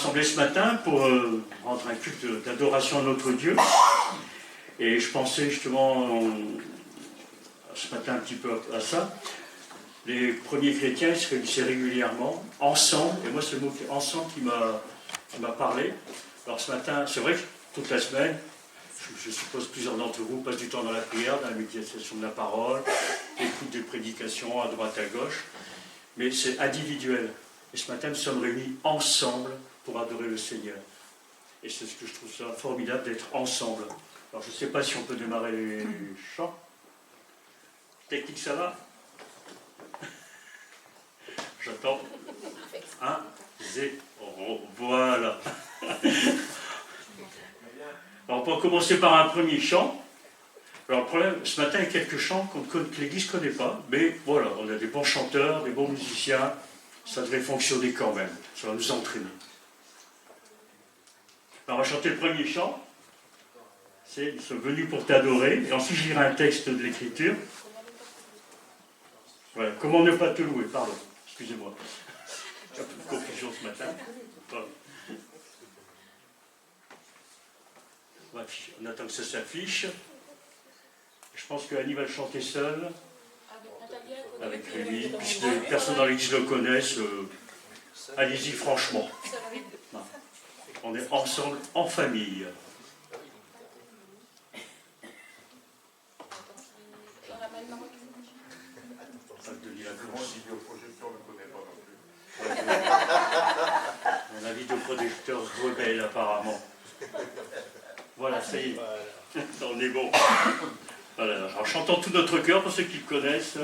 rassemblés ce matin pour rendre un culte d'adoration à notre Dieu. Et je pensais justement ce matin un petit peu à ça. Les premiers chrétiens, ils se réunissaient régulièrement, ensemble, et moi c'est le mot ensemble qui m'a parlé. Alors ce matin, c'est vrai que toute la semaine, je suppose plusieurs d'entre vous passent du temps dans la prière, dans la méditation de la parole, écoute des prédications à droite à gauche, mais c'est individuel. Et ce matin, nous sommes réunis ensemble pour adorer le Seigneur. Et c'est ce que je trouve ça formidable d'être ensemble. Alors je ne sais pas si on peut démarrer les chants. Technique, ça va? J'attends. 1, 0, voilà. Alors on peut commencer par un premier chant. Alors le problème, ce matin, il y a quelques chants que l'Église ne connaît pas, mais voilà, on a des bons chanteurs, des bons musiciens, ça devrait fonctionner quand même, ça va nous entraîner. Alors on va chanter le premier chant, c'est « Ils sont venus pour t'adorer », et ensuite je lirai un texte de l'Écriture. Voilà, « Comment ne pas te louer », pardon, excusez-moi, j'ai un peu de confusion ce matin. Voilà. On attend que ça s'affiche. Je pense qu'Annie va le chanter seule, avec Rémi, puisque les personnes dans l'église le connaissent. Allez-y franchement. Non. On est ensemble, en famille. Un vidéoprojecteur rebelle apparemment. Voilà, ça y est. On est bon. Voilà, alors chantons tout notre cœur pour ceux qui le connaissent.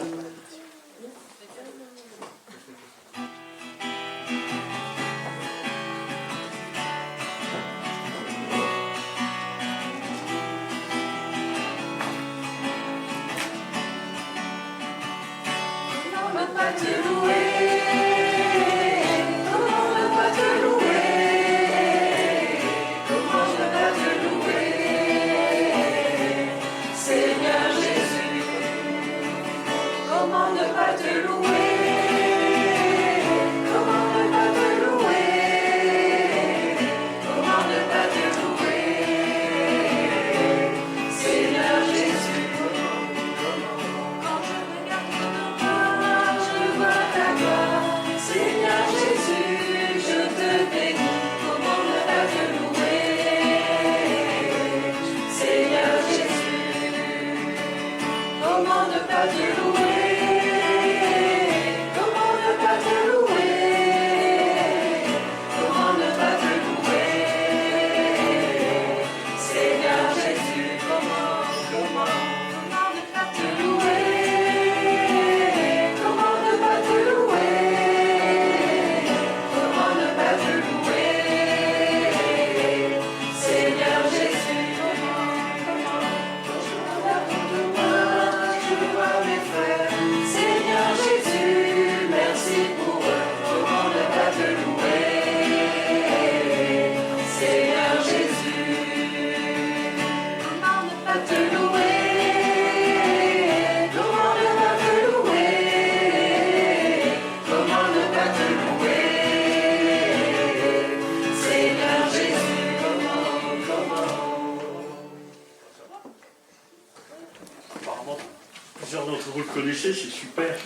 C'est super.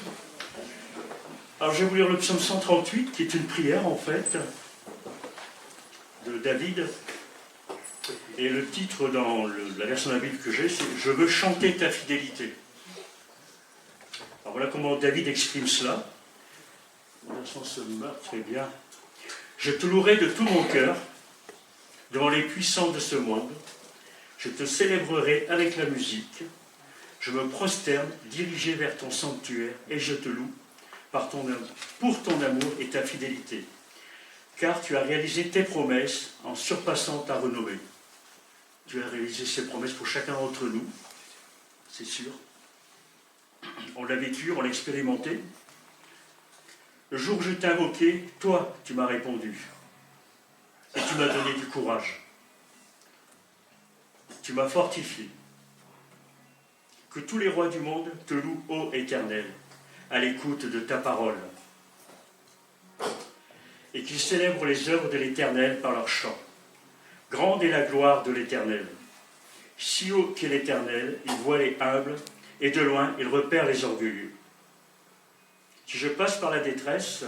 Alors je vais vous lire le psaume 138 qui est une prière en fait de David, et le titre dans la version de la Bible que j'ai, c'est « Je veux chanter ta fidélité ». Alors voilà comment David exprime cela. La version se meurt très bien. « Je te louerai de tout mon cœur devant les puissants de ce monde. Je te célébrerai avec la musique. Je me prosterne, dirigé vers ton sanctuaire, et je te loue pour ton amour et ta fidélité. Car tu as réalisé tes promesses en surpassant ta renommée. » Tu as réalisé ces promesses pour chacun d'entre nous, c'est sûr. On l'a vécu, on l'a expérimenté. Le jour où je t'ai invoqué, toi, tu m'as répondu. Et tu m'as donné du courage. Tu m'as fortifié. Que tous les rois du monde te louent, ô Éternel, à l'écoute de ta parole. et qu'ils célèbrent les œuvres de l'Éternel par leurs chants. Grande est la gloire de l'Éternel. Si haut qu'est l'Éternel, il voit les humbles, et de loin, il repère les orgueilleux. Si je passe par la détresse,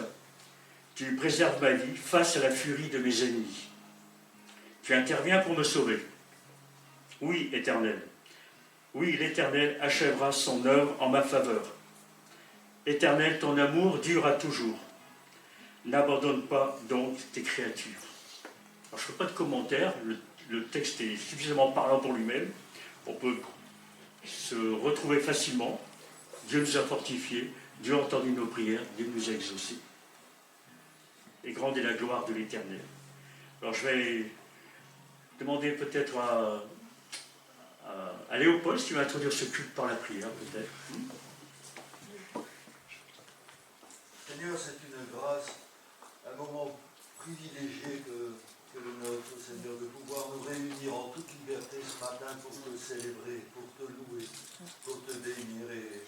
tu préserves ma vie face à la furie de mes ennemis. Tu interviens pour me sauver. Oui, Éternel. Oui, l'Éternel achèvera son œuvre en ma faveur. Éternel, ton amour durera toujours. N'abandonne pas donc tes créatures. Alors, je ne fais pas de commentaires, le texte est suffisamment parlant pour lui-même. On peut se retrouver facilement. Dieu nous a fortifiés, Dieu a entendu nos prières, Dieu nous a exaucés. Et grande est la gloire de l'Éternel. Alors je vais demander peut-être à Léopold si tu vas introduire ce culte par la prière, peut-être. Seigneur, c'est une grâce, un moment privilégié que le nôtre, Seigneur, de pouvoir nous réunir en toute liberté ce matin pour te célébrer, pour te louer, pour te bénir et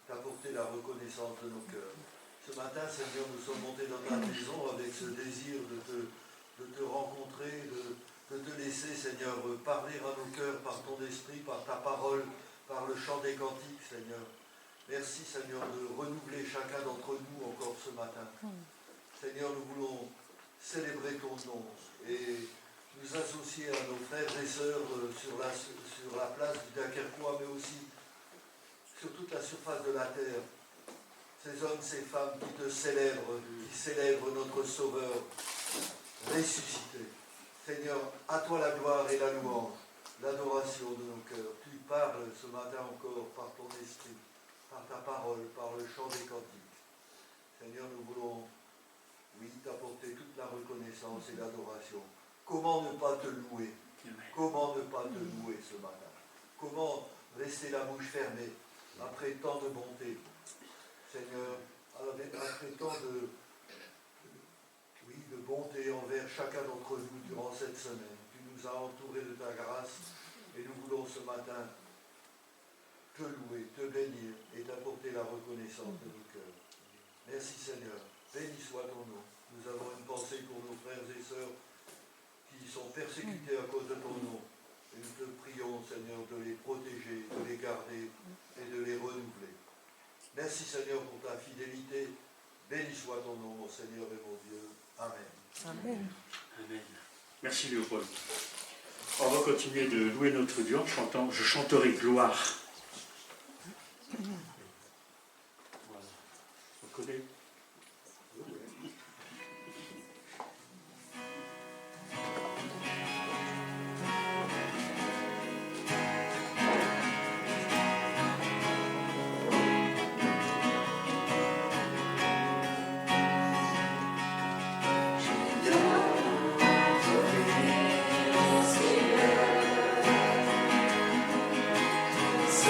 t'apporter la reconnaissance de nos cœurs. Ce matin, Seigneur, nous sommes montés dans ta maison avec ce désir de te rencontrer, de te laisser, Seigneur, parler à nos cœurs par ton esprit, par ta parole, par le chant des cantiques, Seigneur. Merci, Seigneur, de renouveler chacun d'entre nous encore ce matin. Seigneur, nous voulons célébrer ton nom et nous associer à nos frères et sœurs sur la place du Dunkerquois, mais aussi sur toute la surface de la terre. Ces hommes, ces femmes qui te célèbrent, qui célèbrent notre Sauveur ressuscité. Seigneur, à toi la gloire et la louange, l'adoration de nos cœurs. Tu parles ce matin encore par ton esprit, par ta parole, par le chant des cantiques. Seigneur, nous voulons, oui, t'apporter toute la reconnaissance et l'adoration. Comment ne pas te louer? Comment ne pas te louer ce matin? Comment rester la bouche fermée après tant de bonté? Seigneur, après tant de bonté envers chacun d'entre nous durant cette semaine. Tu nous as entourés de ta grâce et nous voulons ce matin te louer, te bénir et t'apporter la reconnaissance de nos cœurs. Merci Seigneur, béni soit ton nom. Nous avons une pensée pour nos frères et sœurs qui sont persécutés à cause de ton nom. Et nous te prions Seigneur de les protéger, de les garder et de les renouveler. Merci Seigneur pour ta fidélité. Béni soit ton nom, mon Seigneur et mon Dieu. Amen. Amen. Amen. Merci Léopold. On va continuer de louer notre Dieu en chantant « Je chanterai gloire ». Voilà. On connaît. Seigneur,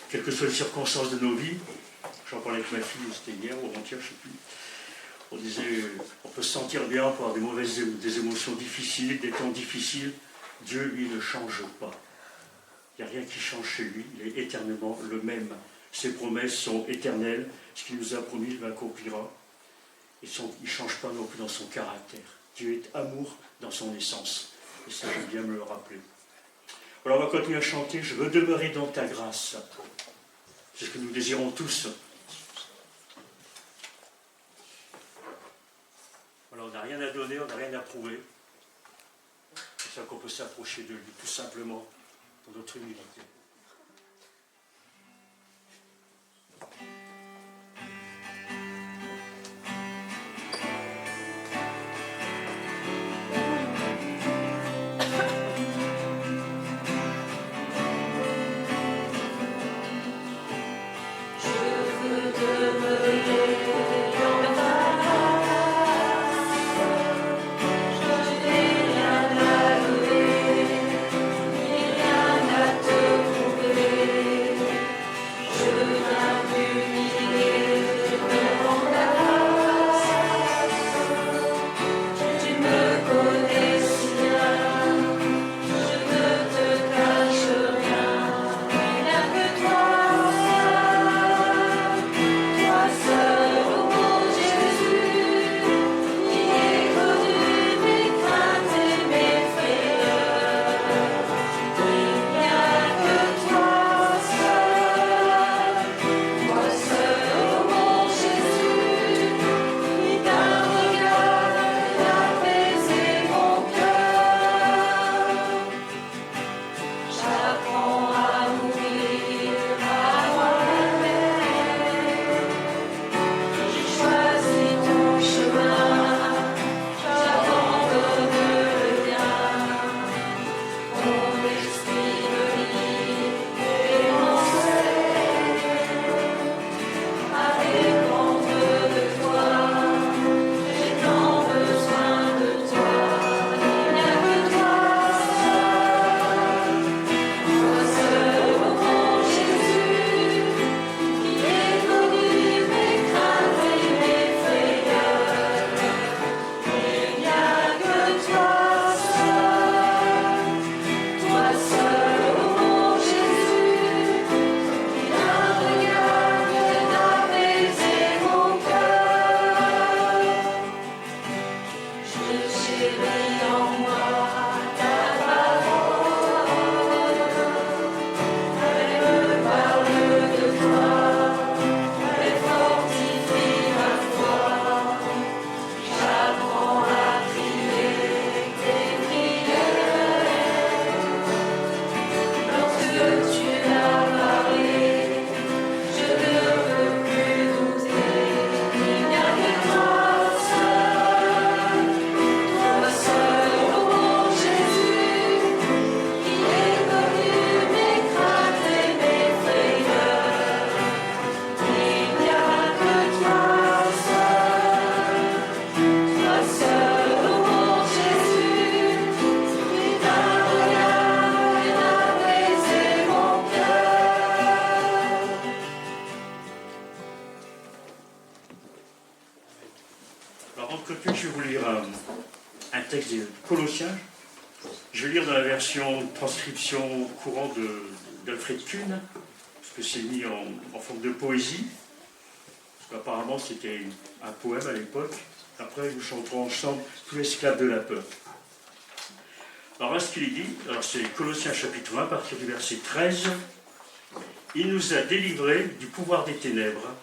quelles que soient les circonstances de nos vies. J'en parlais avec ma fille, c'était hier ou avant-hier, je ne sais plus. On disait, on peut se sentir bien, on peut avoir des émotions difficiles, des temps difficiles. Dieu, lui, ne change pas. Il n'y a rien qui change chez lui, il est éternellement le même. Ses promesses sont éternelles, ce qu'il nous a promis, il l'accomplira. Il ne change pas non plus dans son caractère. Dieu est amour dans son essence. Et ça, j'aime bien me le rappeler. Alors on va continuer à chanter, je veux demeurer dans ta grâce. C'est ce que nous désirons tous. Alors on n'a rien à donner, on n'a rien à prouver. C'est ça qu'on peut s'approcher de lui, tout simplement, pour notre humilité. Je vais vous lire un texte de Colossiens. Je vais lire dans la version transcription courante d'Alfred Kuhn, parce que c'est mis en forme de poésie. Parce qu'apparemment c'était un poème à l'époque. Après, nous chanterons ensemble tous esclaves de la peur. Alors là, ce qu'il dit, alors c'est Colossiens chapitre 1, à partir du verset 13. Il nous a délivrés du pouvoir des ténèbres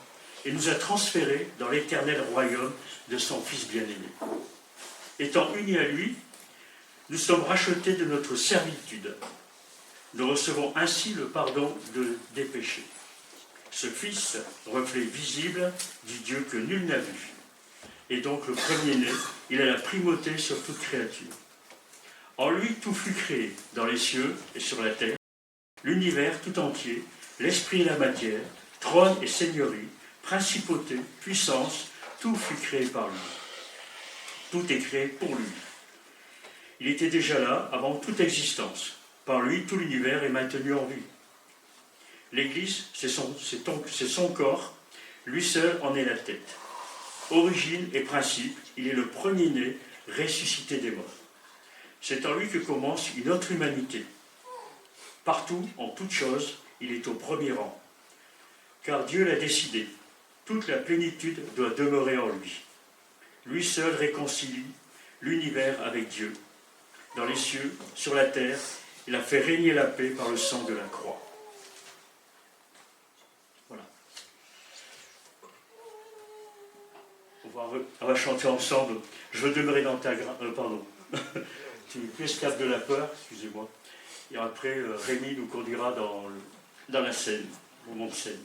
et nous a transférés dans l'éternel royaume de son Fils bien-aimé. Étant unis à lui, nous sommes rachetés de notre servitude. Nous recevons ainsi le pardon des péchés. Ce Fils, reflet visible du Dieu que nul n'a vu, est donc le premier-né, il a la primauté sur toute créature. En lui, tout fut créé, dans les cieux et sur la terre, l'univers tout entier, l'esprit et la matière, trône et seigneurie, principauté, puissance, tout fut créé par lui. Tout est créé pour lui. Il était déjà là avant toute existence. Par lui, tout l'univers est maintenu en vie. L'Église, c'est son corps, lui seul en est la tête. Origine et principe, il est le premier-né, ressuscité des morts. C'est en lui que commence une autre humanité. Partout, en toutes choses, il est au premier rang. Car Dieu l'a décidé, toute la plénitude doit demeurer en lui. Lui seul réconcilie l'univers avec Dieu. Dans les cieux, sur la terre, il a fait régner la paix par le sang de la croix. Voilà. On va chanter ensemble. Je veux demeurer dans ta grâce. Pardon. Tu escapes de la peur, excusez-moi. Et après, Rémi nous conduira dans la scène, au moment de scène.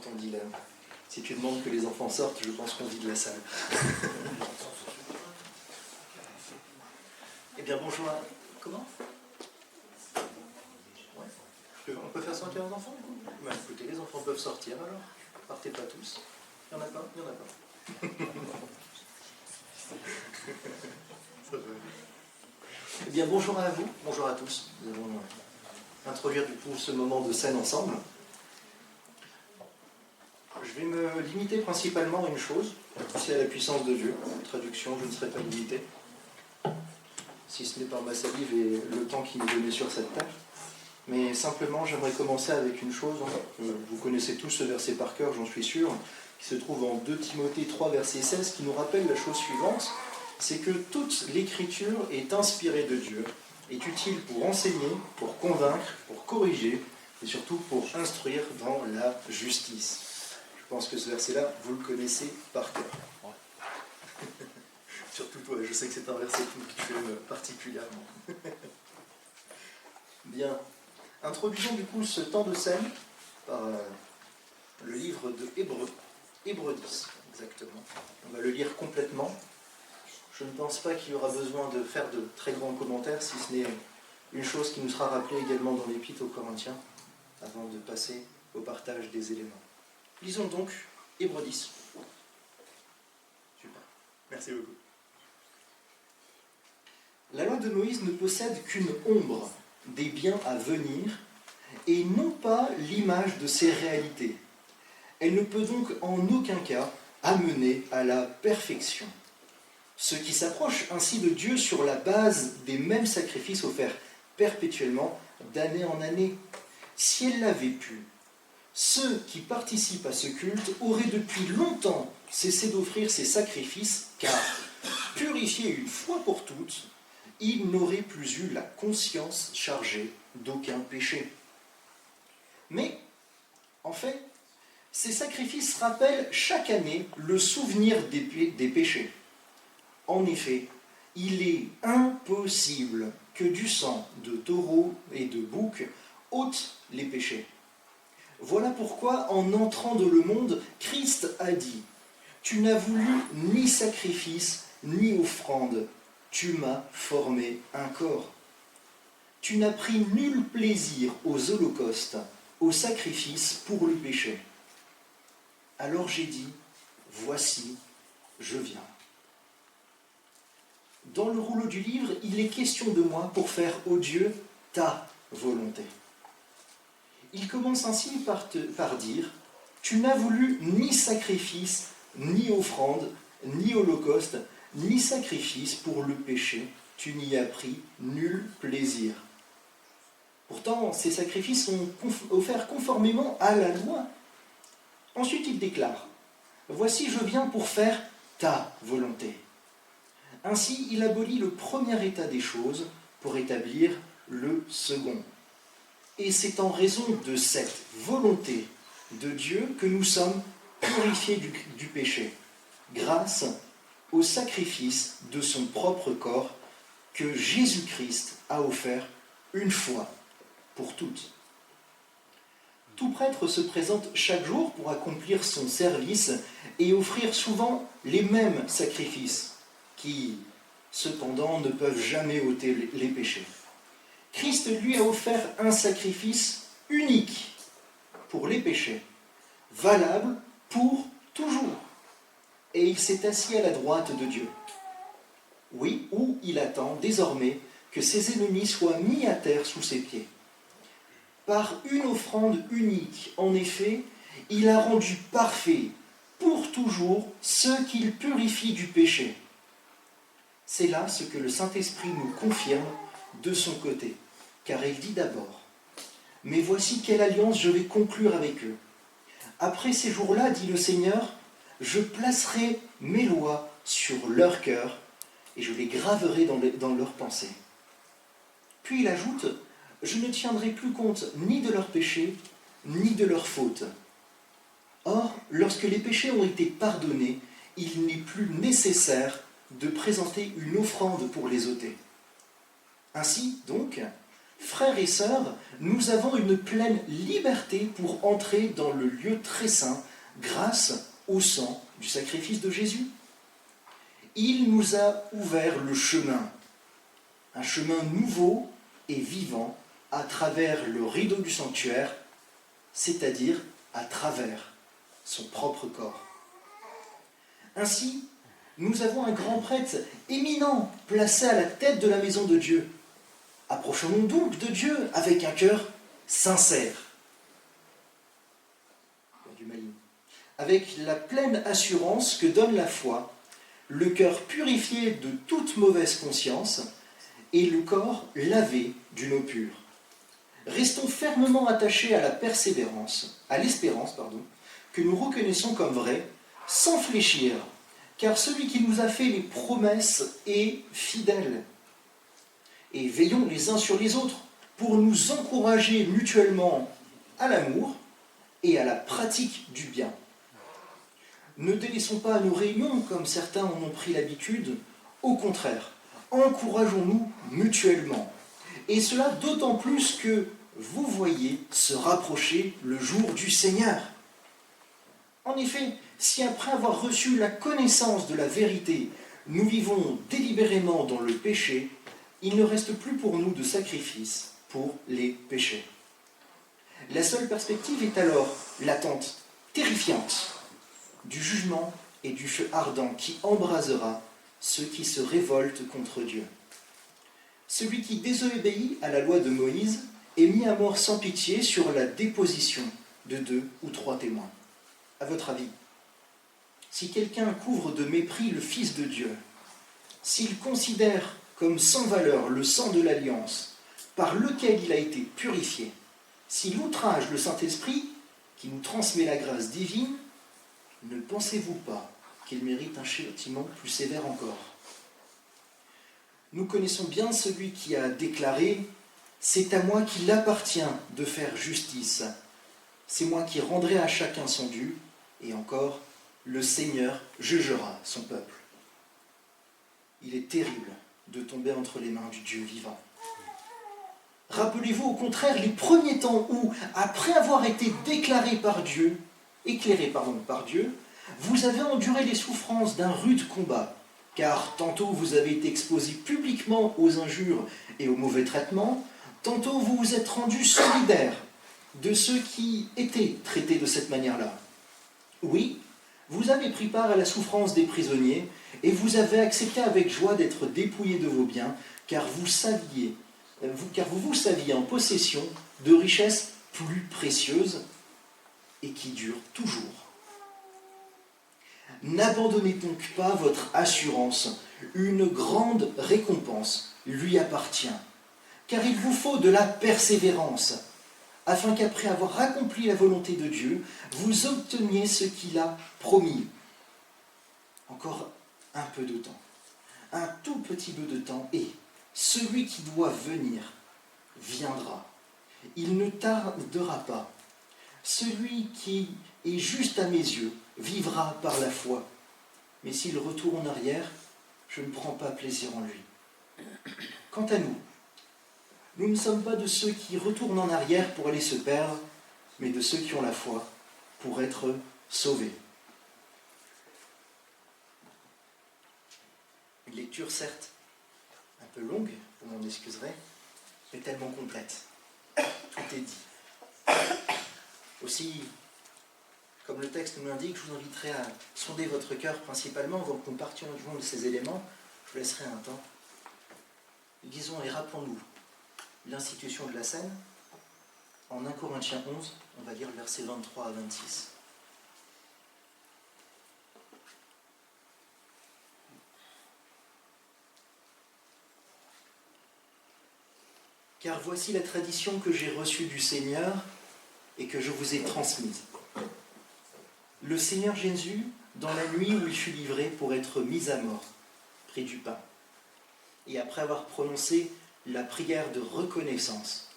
Ton dilemme. Si tu demandes que les enfants sortent, je pense qu'on vide la salle. Eh bien, bonjour à... Comment ouais. On peut faire sortir les enfants, du coup bah, écoutez, les enfants peuvent sortir, alors. Partez pas tous. Il n'y en a pas. Eh bien, bonjour à vous, bonjour à tous. Nous allons introduire, du coup, ce moment de scène ensemble. Je Je vais me limiter principalement à une chose, c'est à la puissance de Dieu. Traduction, je ne serai pas limité, si ce n'est par ma salive et le temps qui m'est donné sur cette terre. Mais simplement, j'aimerais commencer avec une chose. Vous connaissez tous ce verset par cœur, j'en suis sûr, qui se trouve en 2 Timothée 3, verset 16, qui nous rappelle la chose suivante, c'est que toute l'écriture est inspirée de Dieu, est utile pour enseigner, pour convaincre, pour corriger, et surtout pour instruire dans la justice. Je pense que ce verset-là, vous le connaissez par cœur. Surtout toi, je sais que c'est un verset que tu aimes particulièrement. Bien. Introduisons du coup ce temps de scène par le livre de Hébreux 10, exactement. On va le lire complètement. Je ne pense pas qu'il y aura besoin de faire de très grands commentaires, si ce n'est une chose qui nous sera rappelée également dans l'Épître aux Corinthiens, avant de passer au partage des éléments. Lisons donc Hébreux 10. Super, merci beaucoup. La loi de Moïse ne possède qu'une ombre des biens à venir, et non pas l'image de ces réalités. Elle ne peut donc en aucun cas amener à la perfection. Ceux qui s'approchent ainsi de Dieu sur la base des mêmes sacrifices offerts perpétuellement d'année en année, si elle l'avait pu, ceux qui participent à ce culte auraient depuis longtemps cessé d'offrir ces sacrifices, car, purifiés une fois pour toutes, ils n'auraient plus eu la conscience chargée d'aucun péché. Mais, en fait, ces sacrifices rappellent chaque année le souvenir des péchés. En effet, il est impossible que du sang de taureau et de bouc ôte les péchés. Voilà pourquoi, en entrant dans le monde, Christ a dit « Tu n'as voulu ni sacrifice, ni offrande. Tu m'as formé un corps. Tu n'as pris nul plaisir aux holocaustes, aux sacrifices pour le péché. Alors j'ai dit, voici, je viens. » Dans le rouleau du livre, il est question de moi pour faire, ô Dieu, ta volonté. Il commence ainsi par dire, tu n'as voulu ni sacrifice, ni offrande, ni holocauste, ni sacrifice pour le péché, tu n'y as pris nul plaisir. Pourtant, ces sacrifices sont offerts conformément à la loi. Ensuite, il déclare, voici, je viens pour faire ta volonté. Ainsi, il abolit le premier état des choses pour établir le second. Et c'est en raison de cette volonté de Dieu que nous sommes purifiés du péché, grâce au sacrifice de son propre corps que Jésus-Christ a offert une fois pour toutes. Tout prêtre se présente chaque jour pour accomplir son service et offrir souvent les mêmes sacrifices qui, cependant, ne peuvent jamais ôter les péchés. Christ lui a offert un sacrifice unique pour les péchés, valable pour toujours. Et il s'est assis à la droite de Dieu. Oui, où il attend désormais que ses ennemis soient mis à terre sous ses pieds. Par une offrande unique, en effet, il a rendu parfait pour toujours ceux qu'il purifie du péché. C'est là ce que le Saint-Esprit nous confirme de son côté, car il dit d'abord, « Mais voici quelle alliance je vais conclure avec eux. Après ces jours-là, dit le Seigneur, je placerai mes lois sur leur cœur et je les graverai dans leurs pensées. » Puis il ajoute, « Je ne tiendrai plus compte ni de leurs péchés, ni de leurs fautes. » Or, lorsque les péchés ont été pardonnés, il n'est plus nécessaire de présenter une offrande pour les ôter. Ainsi, donc, frères et sœurs, nous avons une pleine liberté pour entrer dans le lieu très saint grâce au sang du sacrifice de Jésus. Il nous a ouvert le chemin, un chemin nouveau et vivant à travers le rideau du sanctuaire, c'est-à-dire à travers son propre corps. Ainsi, nous avons un grand prêtre éminent placé à la tête de la maison de Dieu. Approchons-nous donc de Dieu avec un cœur sincère. Il y a du maligne. avec la pleine assurance que donne la foi, le cœur purifié de toute mauvaise conscience et le corps lavé d'une eau pure. Restons fermement attachés à la persévérance, à l'espérance, que nous reconnaissons comme vraie, sans fléchir, car celui qui nous a fait les promesses est fidèle. Et veillons les uns sur les autres pour nous encourager mutuellement à l'amour et à la pratique du bien. Ne délaissons pas nos réunions comme certains en ont pris l'habitude, au contraire, encourageons-nous mutuellement. Et cela d'autant plus que vous voyez se rapprocher le jour du Seigneur. En effet, si après avoir reçu la connaissance de la vérité, nous vivons délibérément dans le péché, il ne reste plus pour nous de sacrifice pour les péchés. La seule perspective est alors l'attente terrifiante du jugement et du feu ardent qui embrasera ceux qui se révoltent contre Dieu. Celui qui désobéit à la loi de Moïse est mis à mort sans pitié sur la déposition de 2 ou 3 témoins. À votre avis, si quelqu'un couvre de mépris le Fils de Dieu, s'il considère comme sans valeur le sang de l'Alliance par lequel il a été purifié, s'il outrage le Saint-Esprit qui nous transmet la grâce divine, ne pensez-vous pas qu'il mérite un châtiment plus sévère encore ? Nous connaissons bien celui qui a déclaré « C'est à moi qu'il appartient de faire justice. C'est moi qui rendrai à chacun son dû. » Et encore, le Seigneur jugera son peuple. Il est terrible de tomber entre les mains du Dieu vivant. Rappelez-vous au contraire les premiers temps où, après avoir été éclairé par Dieu, vous avez enduré les souffrances d'un rude combat, car tantôt vous avez été exposé publiquement aux injures et aux mauvais traitements, tantôt vous vous êtes rendu solidaire de ceux qui étaient traités de cette manière-là. Oui, vous avez pris part à la souffrance des prisonniers et vous avez accepté avec joie d'être dépouillé de vos biens, car vous vous saviez en possession de richesses plus précieuses et qui durent toujours. N'abandonnez donc pas votre assurance, une grande récompense lui appartient, car il vous faut de la persévérance, afin qu'après avoir accompli la volonté de Dieu, vous obteniez ce qu'il a promis. Encore un peu de temps, un tout petit peu de temps, et celui qui doit venir viendra. Il ne tardera pas. Celui qui est juste à mes yeux vivra par la foi. Mais s'il retourne en arrière, je ne prends pas plaisir en lui. Quant à nous, nous ne sommes pas de ceux qui retournent en arrière pour aller se perdre, mais de ceux qui ont la foi pour être sauvés. Une lecture certes un peu longue, vous m'en excuserez, mais tellement complète. Tout est dit. Aussi, comme le texte nous l'indique, je vous inviterai à sonder votre cœur principalement avant que nous partions de ces éléments. Je vous laisserai un temps. Lisons et rappelons-nous l'institution de la scène. En 1 Corinthiens 11, on va lire le verset 23 à 26. Car voici la tradition que j'ai reçue du Seigneur et que je vous ai transmise. Le Seigneur Jésus, dans la nuit où il fut livré pour être mis à mort, prit du pain. Et après avoir prononcé la prière de reconnaissance,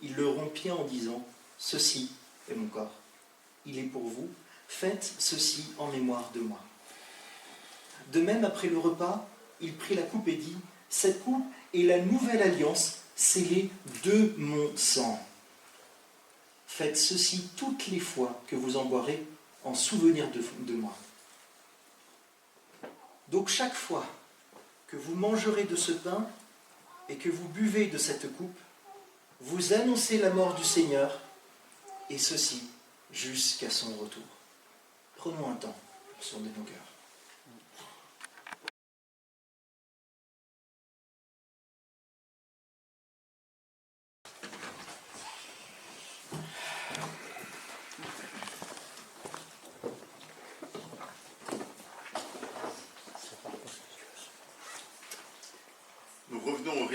il le rompit en disant « Ceci est mon corps. Il est pour vous. Faites ceci en mémoire de moi. » De même, après le repas, il prit la coupe et dit « Cette coupe est la nouvelle alliance scellée de mon sang. Faites ceci toutes les fois que vous en boirez en souvenir de moi. » Donc chaque fois que vous mangerez de ce pain et que vous buvez de cette coupe, vous annoncez la mort du Seigneur, et ceci jusqu'à son retour. Prenons un temps pour sonder nos cœurs.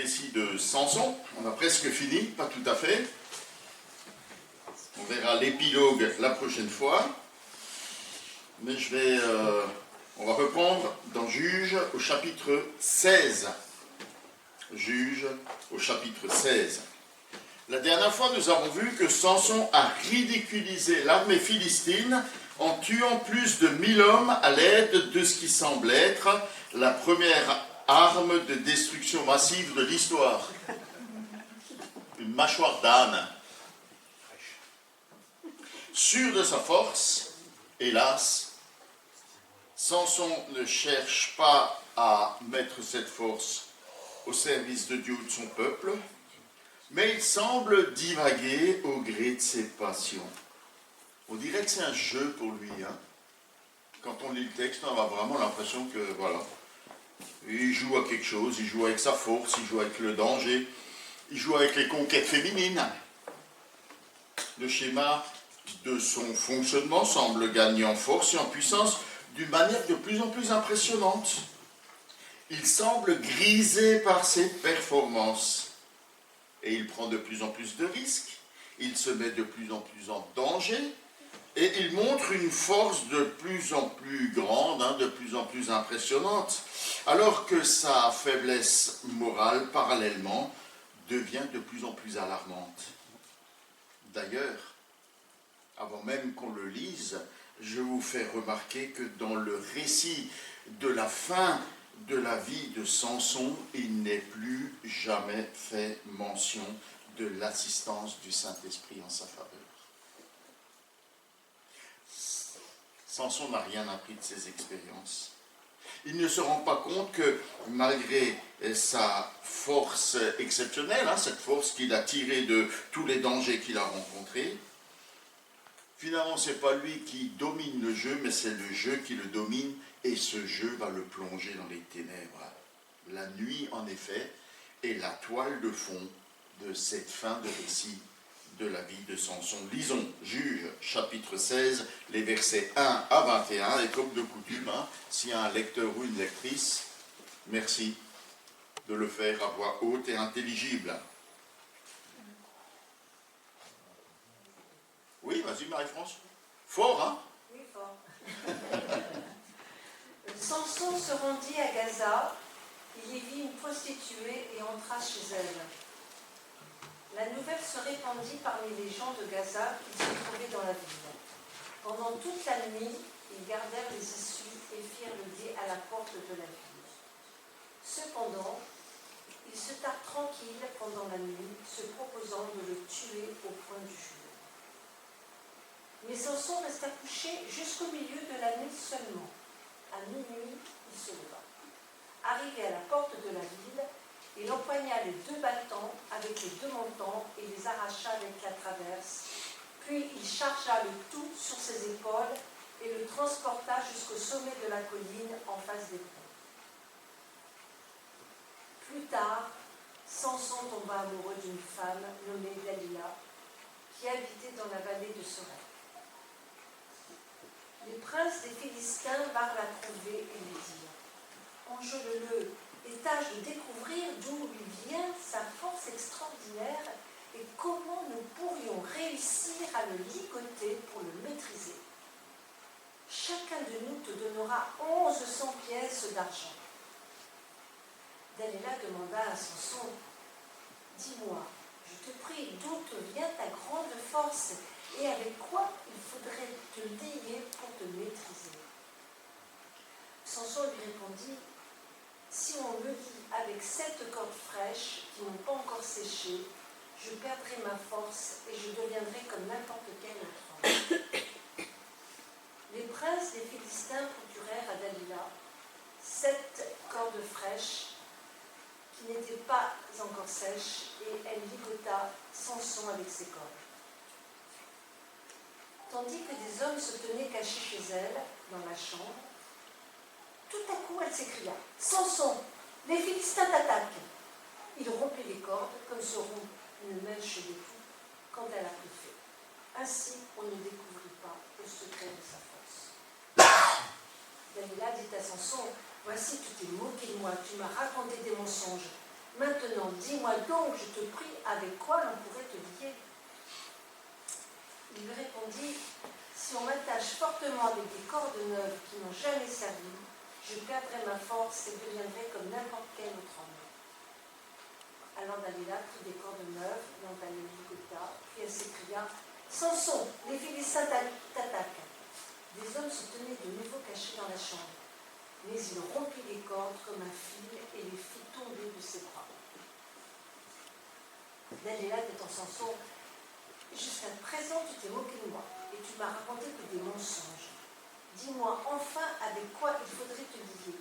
récit de Samson. On a presque fini, pas tout à fait. On verra l'épilogue la prochaine fois. Mais on va reprendre dans Juges au chapitre 16. Juges au chapitre 16. La dernière fois, nous avons vu que Samson a ridiculisé l'armée philistine en tuant plus de 1000 hommes à l'aide de ce qui semble être la première arme de destruction massive de l'histoire. Une mâchoire d'âne. Sûr de sa force, hélas, Samson ne cherche pas à mettre cette force au service de Dieu ou de son peuple, mais il semble divaguer au gré de ses passions. On dirait que c'est un jeu pour lui. Quand on lit le texte, on a vraiment l'impression que, voilà, il joue à quelque chose, il joue avec sa force, il joue avec le danger, il joue avec les conquêtes féminines. Le schéma de son fonctionnement semble gagner en force et en puissance d'une manière de plus en plus impressionnante. Il semble grisé par ses performances et il prend de plus en plus de risques, il se met de plus en plus en danger et il montre une force de plus en plus grande, de plus en plus impressionnante, alors que sa faiblesse morale, parallèlement, devient de plus en plus alarmante. D'ailleurs, avant même qu'on le lise, je vous fais remarquer que dans le récit de la fin de la vie de Samson, il n'est plus jamais fait mention de l'assistance du Saint-Esprit en sa faveur. Samson n'a rien appris de ses expériences. Il ne se rend pas compte que malgré sa force exceptionnelle, cette force qu'il a tirée de tous les dangers qu'il a rencontrés, finalement, ce n'est pas lui qui domine le jeu, mais c'est le jeu qui le domine, et ce jeu va le plonger dans les ténèbres. La nuit, en effet, est la toile de fond de cette fin de récit de la vie de Samson. Lisons Juges, chapitre 16, les versets 1 à 21, et comme de coutume, s'il y a un lecteur ou une lectrice, merci de le faire à voix haute et intelligible. Oui, vas-y Marie-France. Fort, hein? Oui, fort. Samson se rendit à Gaza, il y vit une prostituée et entra chez elle. La nouvelle se répandit parmi les gens de Gaza qui se trouvaient dans la ville. Pendant toute la nuit, ils gardèrent les issues et firent le guet à la porte de la ville. Cependant, ils se tinrent tranquilles pendant la nuit, se proposant de le tuer au point du jour. Mais Samson resta couché jusqu'au milieu de la nuit seulement. À minuit, il se leva. Arrivé à la porte de la ville, il empoigna les 2 battants avec les 2 montants et les arracha avec la traverse. Puis il chargea le tout sur ses épaules et le transporta jusqu'au sommet de la colline en face des ponts. Plus tard, Samson tomba amoureux d'une femme nommée Dalila, qui habitait dans la vallée de Sorek. Les princes des Philistins vinrent la trouver et lui dirent « Enjôle-le et tâche de découvrir d'où lui vient sa force extraordinaire et comment nous pourrions réussir à le ligoter pour le maîtriser. Chacun de nous te donnera 1100 pièces d'argent. » Dalila demanda à Samson « Dis-moi, je te prie, d'où te vient ta grande force et avec quoi il faudrait te lier pour te maîtriser ?» Samson lui répondit « Si on me lie avec 7 cordes fraîches qui n'ont pas encore séché, je perdrai ma force et je deviendrai comme n'importe quel autre homme. » Les princes des Philistins procurèrent à Dalila 7 cordes fraîches qui n'étaient pas encore sèches, et elle ligota Samson avec ses cordes. Tandis que des hommes se tenaient cachés chez elle, dans la chambre, tout à coup elle s'écria « Samson, les Philistins t'attaquent !» Il rompit les cordes, comme se rompt une mèche de tout, quand elle a pris feu. Ainsi, on ne découvrit pas le secret de sa force. Dalila dit à Samson « Voici, tu t'es moqué de moi, tu m'as raconté des mensonges, Maintenant, dis-moi donc, je te prie, avec quoi l'on pourrait te lier? Il lui répondit, si on m'attache fortement avec des cordes neuves qui n'ont jamais servi, je perdrai ma force et deviendrai comme n'importe quel autre homme. Alors Dalila prit des cordes neuves, dont elle les ligota, puis elle s'écria, Samson, les Philistins t'attaquent. Des hommes se tenaient de nouveau cachés dans la chambre, mais il rompit les cordes comme un fil et les fit tomber de ses bras. Dalila dit en Samson, jusqu'à présent tu t'es moqué de moi et tu m'as raconté que des mensonges. Dis-moi enfin avec quoi il faudrait te lier.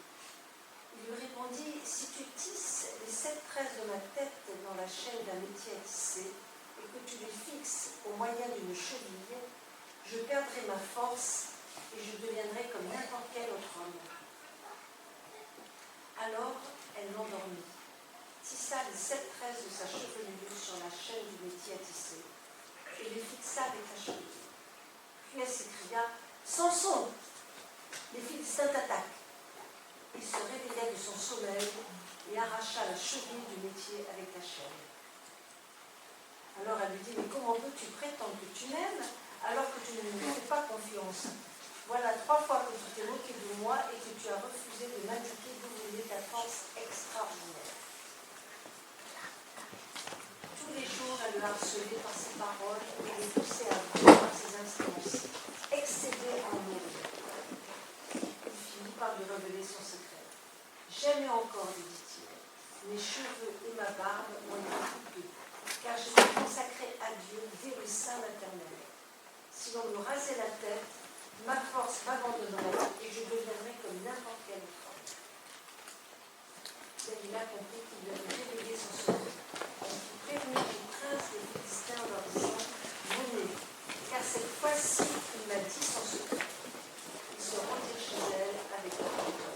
Il lui répondit, si tu tisses les 7 tresses de ma tête dans la chaîne d'un métier à tisser et que tu les fixes au moyen d'une cheville, je perdrai ma force et je deviendrai comme n'importe quel autre homme. Alors elle l'endormit, tissa les 7 tresses de sa chevelure sur la chaîne du métier à tisser et les fixa avec la cheville. Puis elle s'écria, Samson, les Philistins t'attaquent. Il se réveilla de son sommeil et arracha la cheville du métier avec la chaîne. Alors elle lui dit, mais comment peux-tu prétendre que tu m'aimes alors que tu ne me fais pas confiance? Voilà 3 fois que tu t'es moqué de moi et que tu as refusé de m'indiquer d'où venait ta force extraordinaire. Tous les jours, elle le harcelait par ses paroles et le poussait à bout par ses instances, excédé en mourir. Il finit par lui révéler son secret. Jamais encore, lui dit-il, mes cheveux et ma barbe m'ont été coupés, car je suis consacré à Dieu dès le sein maternel. Si l'on me rasait la tête, ma force m'abandonnerait et je deviendrais comme n'importe quel autre homme. Dalila comprit qu'il lui avait révélé son secret. Elle fit prévenir les princes des Philistins en leur disant, venez, car cette fois-ci, il m'a dit son secret. Ils se rendirent chez elle avec leur ordre.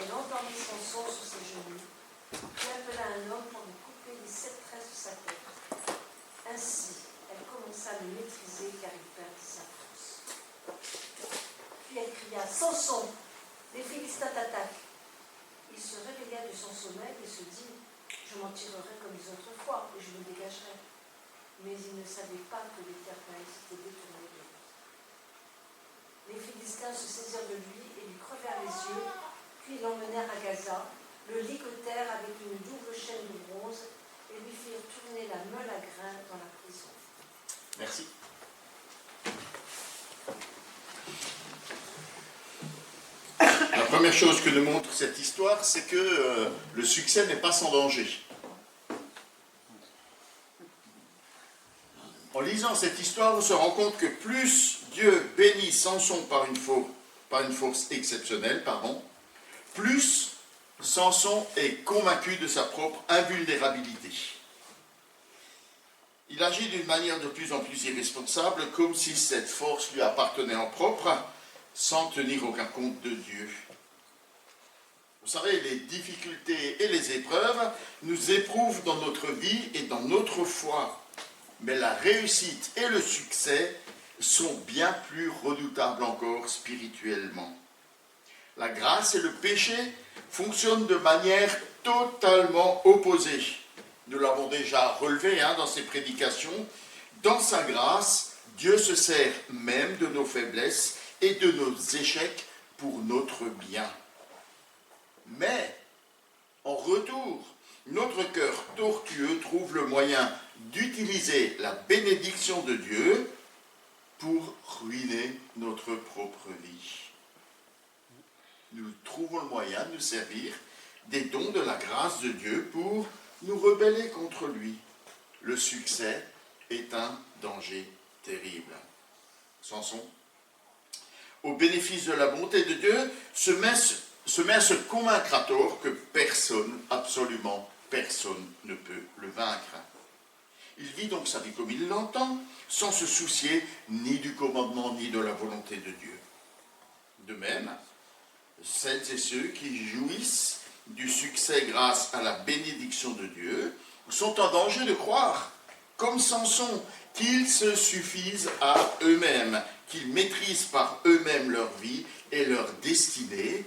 Elle endormit Samson sous ses genoux, puis appela un homme pour lui couper les 7 tresses de sa tête. Ainsi, elle commença à le maîtriser car il perdit sa force. Puis elle cria, Samson, les Philistins t'attaquent. Il se réveilla de son sommeil et se dit, je m'en tirerai comme les autres fois et je me dégagerai. Mais il ne savait pas que l'Éternel s'était détourné de lui. Les Philistins se saisirent de lui et lui crevèrent les yeux, puis l'emmenèrent à Gaza, le ligotèrent avec une double chaîne de bronze et lui firent tourner la meule à grains dans la prison. Merci. La première chose que nous montre cette histoire, c'est que le succès n'est pas sans danger. En lisant cette histoire, on se rend compte que plus Dieu bénit Samson par une force exceptionnelle, plus Samson est convaincu de sa propre invulnérabilité. Il agit d'une manière de plus en plus irresponsable, comme si cette force lui appartenait en propre, sans tenir aucun compte de Dieu. Vous savez, les difficultés et les épreuves nous éprouvent dans notre vie et dans notre foi. Mais la réussite et le succès sont bien plus redoutables encore spirituellement. La grâce et le péché fonctionnent de manière totalement opposée. Nous l'avons déjà relevé dans ces prédications. Dans sa grâce, Dieu se sert même de nos faiblesses et de nos échecs pour notre bien. Mais, en retour, notre cœur tortueux trouve le moyen d'utiliser la bénédiction de Dieu pour ruiner notre propre vie. Nous trouvons le moyen de nous servir des dons de la grâce de Dieu pour nous rebeller contre lui. Le succès est un danger terrible. Samson, au bénéfice de la bonté de Dieu, se met à se convaincre à tort que personne, absolument personne, ne peut le vaincre. Il vit donc sa vie comme il l'entend, sans se soucier ni du commandement ni de la volonté de Dieu. De même, celles et ceux qui jouissent du succès grâce à la bénédiction de Dieu sont en danger de croire, comme Samson, qu'ils se suffisent à eux-mêmes, qu'ils maîtrisent par eux-mêmes leur vie et leur destinée,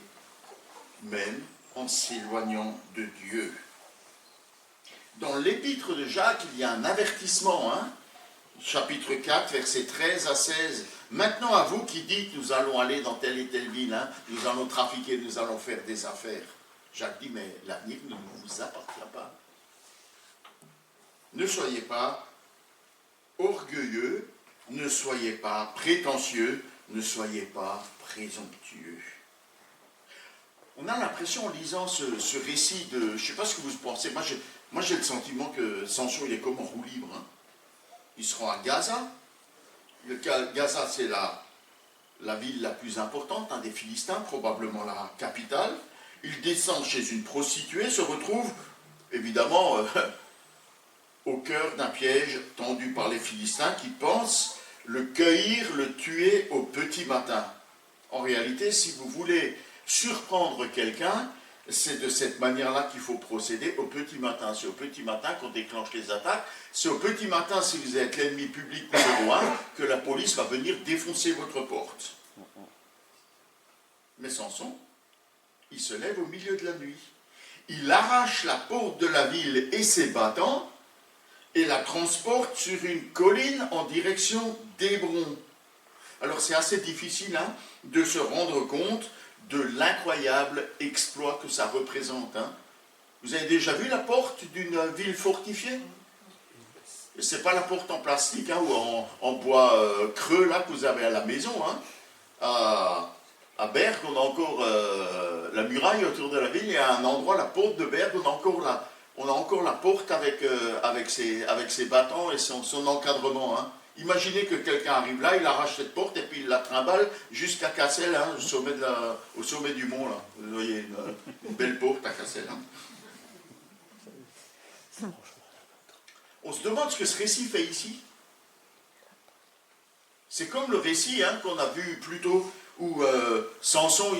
même en s'éloignant de Dieu. Dans l'épître de Jacques, il y a un avertissement, chapitre 4, versets 13 à 16. Maintenant à vous qui dites, nous allons aller dans telle et telle ville, nous allons trafiquer, nous allons faire des affaires. Jacques dit, mais l'avenir ne vous appartient pas. Ne soyez pas orgueilleux, ne soyez pas prétentieux, ne soyez pas présomptueux. On a l'impression en lisant ce récit de... Je ne sais pas ce que vous pensez, moi j'ai le sentiment que Samson il est comme en roue libre. Il se rend à Gaza. Gaza c'est la ville la plus importante, des Philistins, probablement la capitale. Il descend chez une prostituée, se retrouve évidemment au cœur d'un piège tendu par les Philistins qui pensent le cueillir, le tuer au petit matin. En réalité, si vous voulez surprendre quelqu'un, c'est de cette manière-là qu'il faut procéder au petit matin. C'est au petit matin qu'on déclenche les attaques. C'est au petit matin, si vous êtes l'ennemi public numéro 1, que la police va venir défoncer votre porte. Mais Samson, il se lève au milieu de la nuit. Il arrache la porte de la ville et ses battants et la transporte sur une colline en direction d'Hébron. Alors c'est assez difficile de se rendre compte de l'incroyable exploit que ça représente. Vous avez déjà vu la porte d'une ville fortifiée? Ce n'est pas la porte en plastique ou en bois creux là, que vous avez à la maison. À Berck, on a encore la muraille autour de la ville, et à un endroit, la porte de Berck, on a encore la porte avec ses battants et son encadrement. Imaginez que quelqu'un arrive là, il arrache cette porte et puis il la trimballe jusqu'à Cassel, au sommet du mont. Là. Vous voyez une belle porte à Cassel. On se demande ce que ce récit fait ici. C'est comme le récit qu'on a vu plus tôt, où Samson,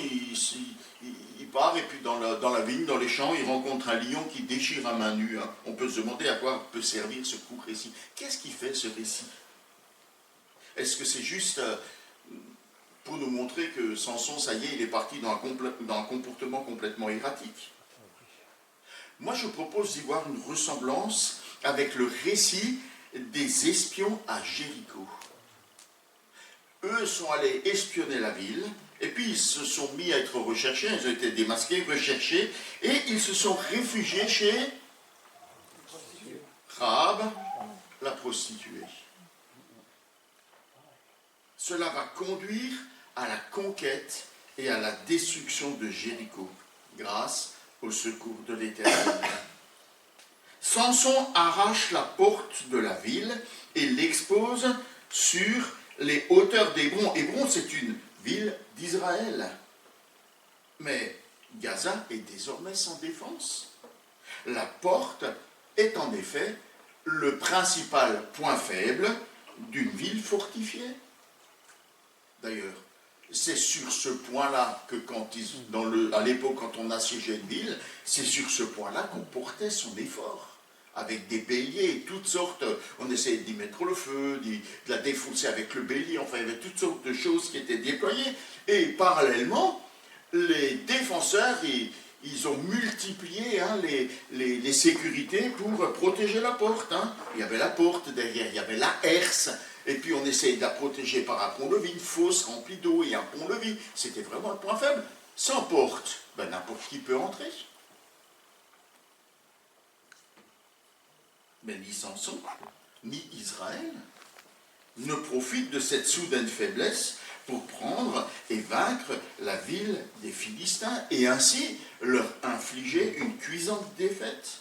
il part et puis dans la vigne, dans les champs, il rencontre un lion qui déchire à main nue. On peut se demander à quoi peut servir ce court récit. Qu'est-ce qui fait ce récit? Est-ce que c'est juste pour nous montrer que Samson, ça y est, il est parti dans un comportement complètement erratique? Moi, je propose d'y voir une ressemblance avec le récit des espions à Jéricho. Eux sont allés espionner la ville, et puis ils se sont mis à être recherchés, ils ont été démasqués, recherchés, et ils se sont réfugiés chez Rahab, la prostituée. Cela va conduire à la conquête et à la destruction de Jéricho, grâce au secours de l'Éternel. Samson arrache la porte de la ville et l'expose sur les hauteurs d'Hébron. Hébron, c'est une ville d'Israël. Mais Gaza est désormais sans défense. La porte est en effet le principal point faible d'une ville fortifiée. D'ailleurs, c'est sur ce point-là que à l'époque, quand on assiégeait une ville, c'est sur ce point-là qu'on portait son effort. Avec des béliers et toutes sortes, on essayait d'y mettre le feu, de la défoncer avec le bélier, enfin il y avait toutes sortes de choses qui étaient déployées. Et parallèlement, les défenseurs, ils ont multiplié les sécurités pour protéger la porte. Il y avait la porte derrière, il y avait la herse, et puis on essayait de la protéger par un pont-levis, une fosse remplie d'eau et un pont-levis. C'était vraiment le point faible. Sans porte, n'importe qui peut entrer. Mais ni Samson, ni Israël ne profitent de cette soudaine faiblesse pour prendre et vaincre la ville des Philistins et ainsi leur infliger une cuisante défaite.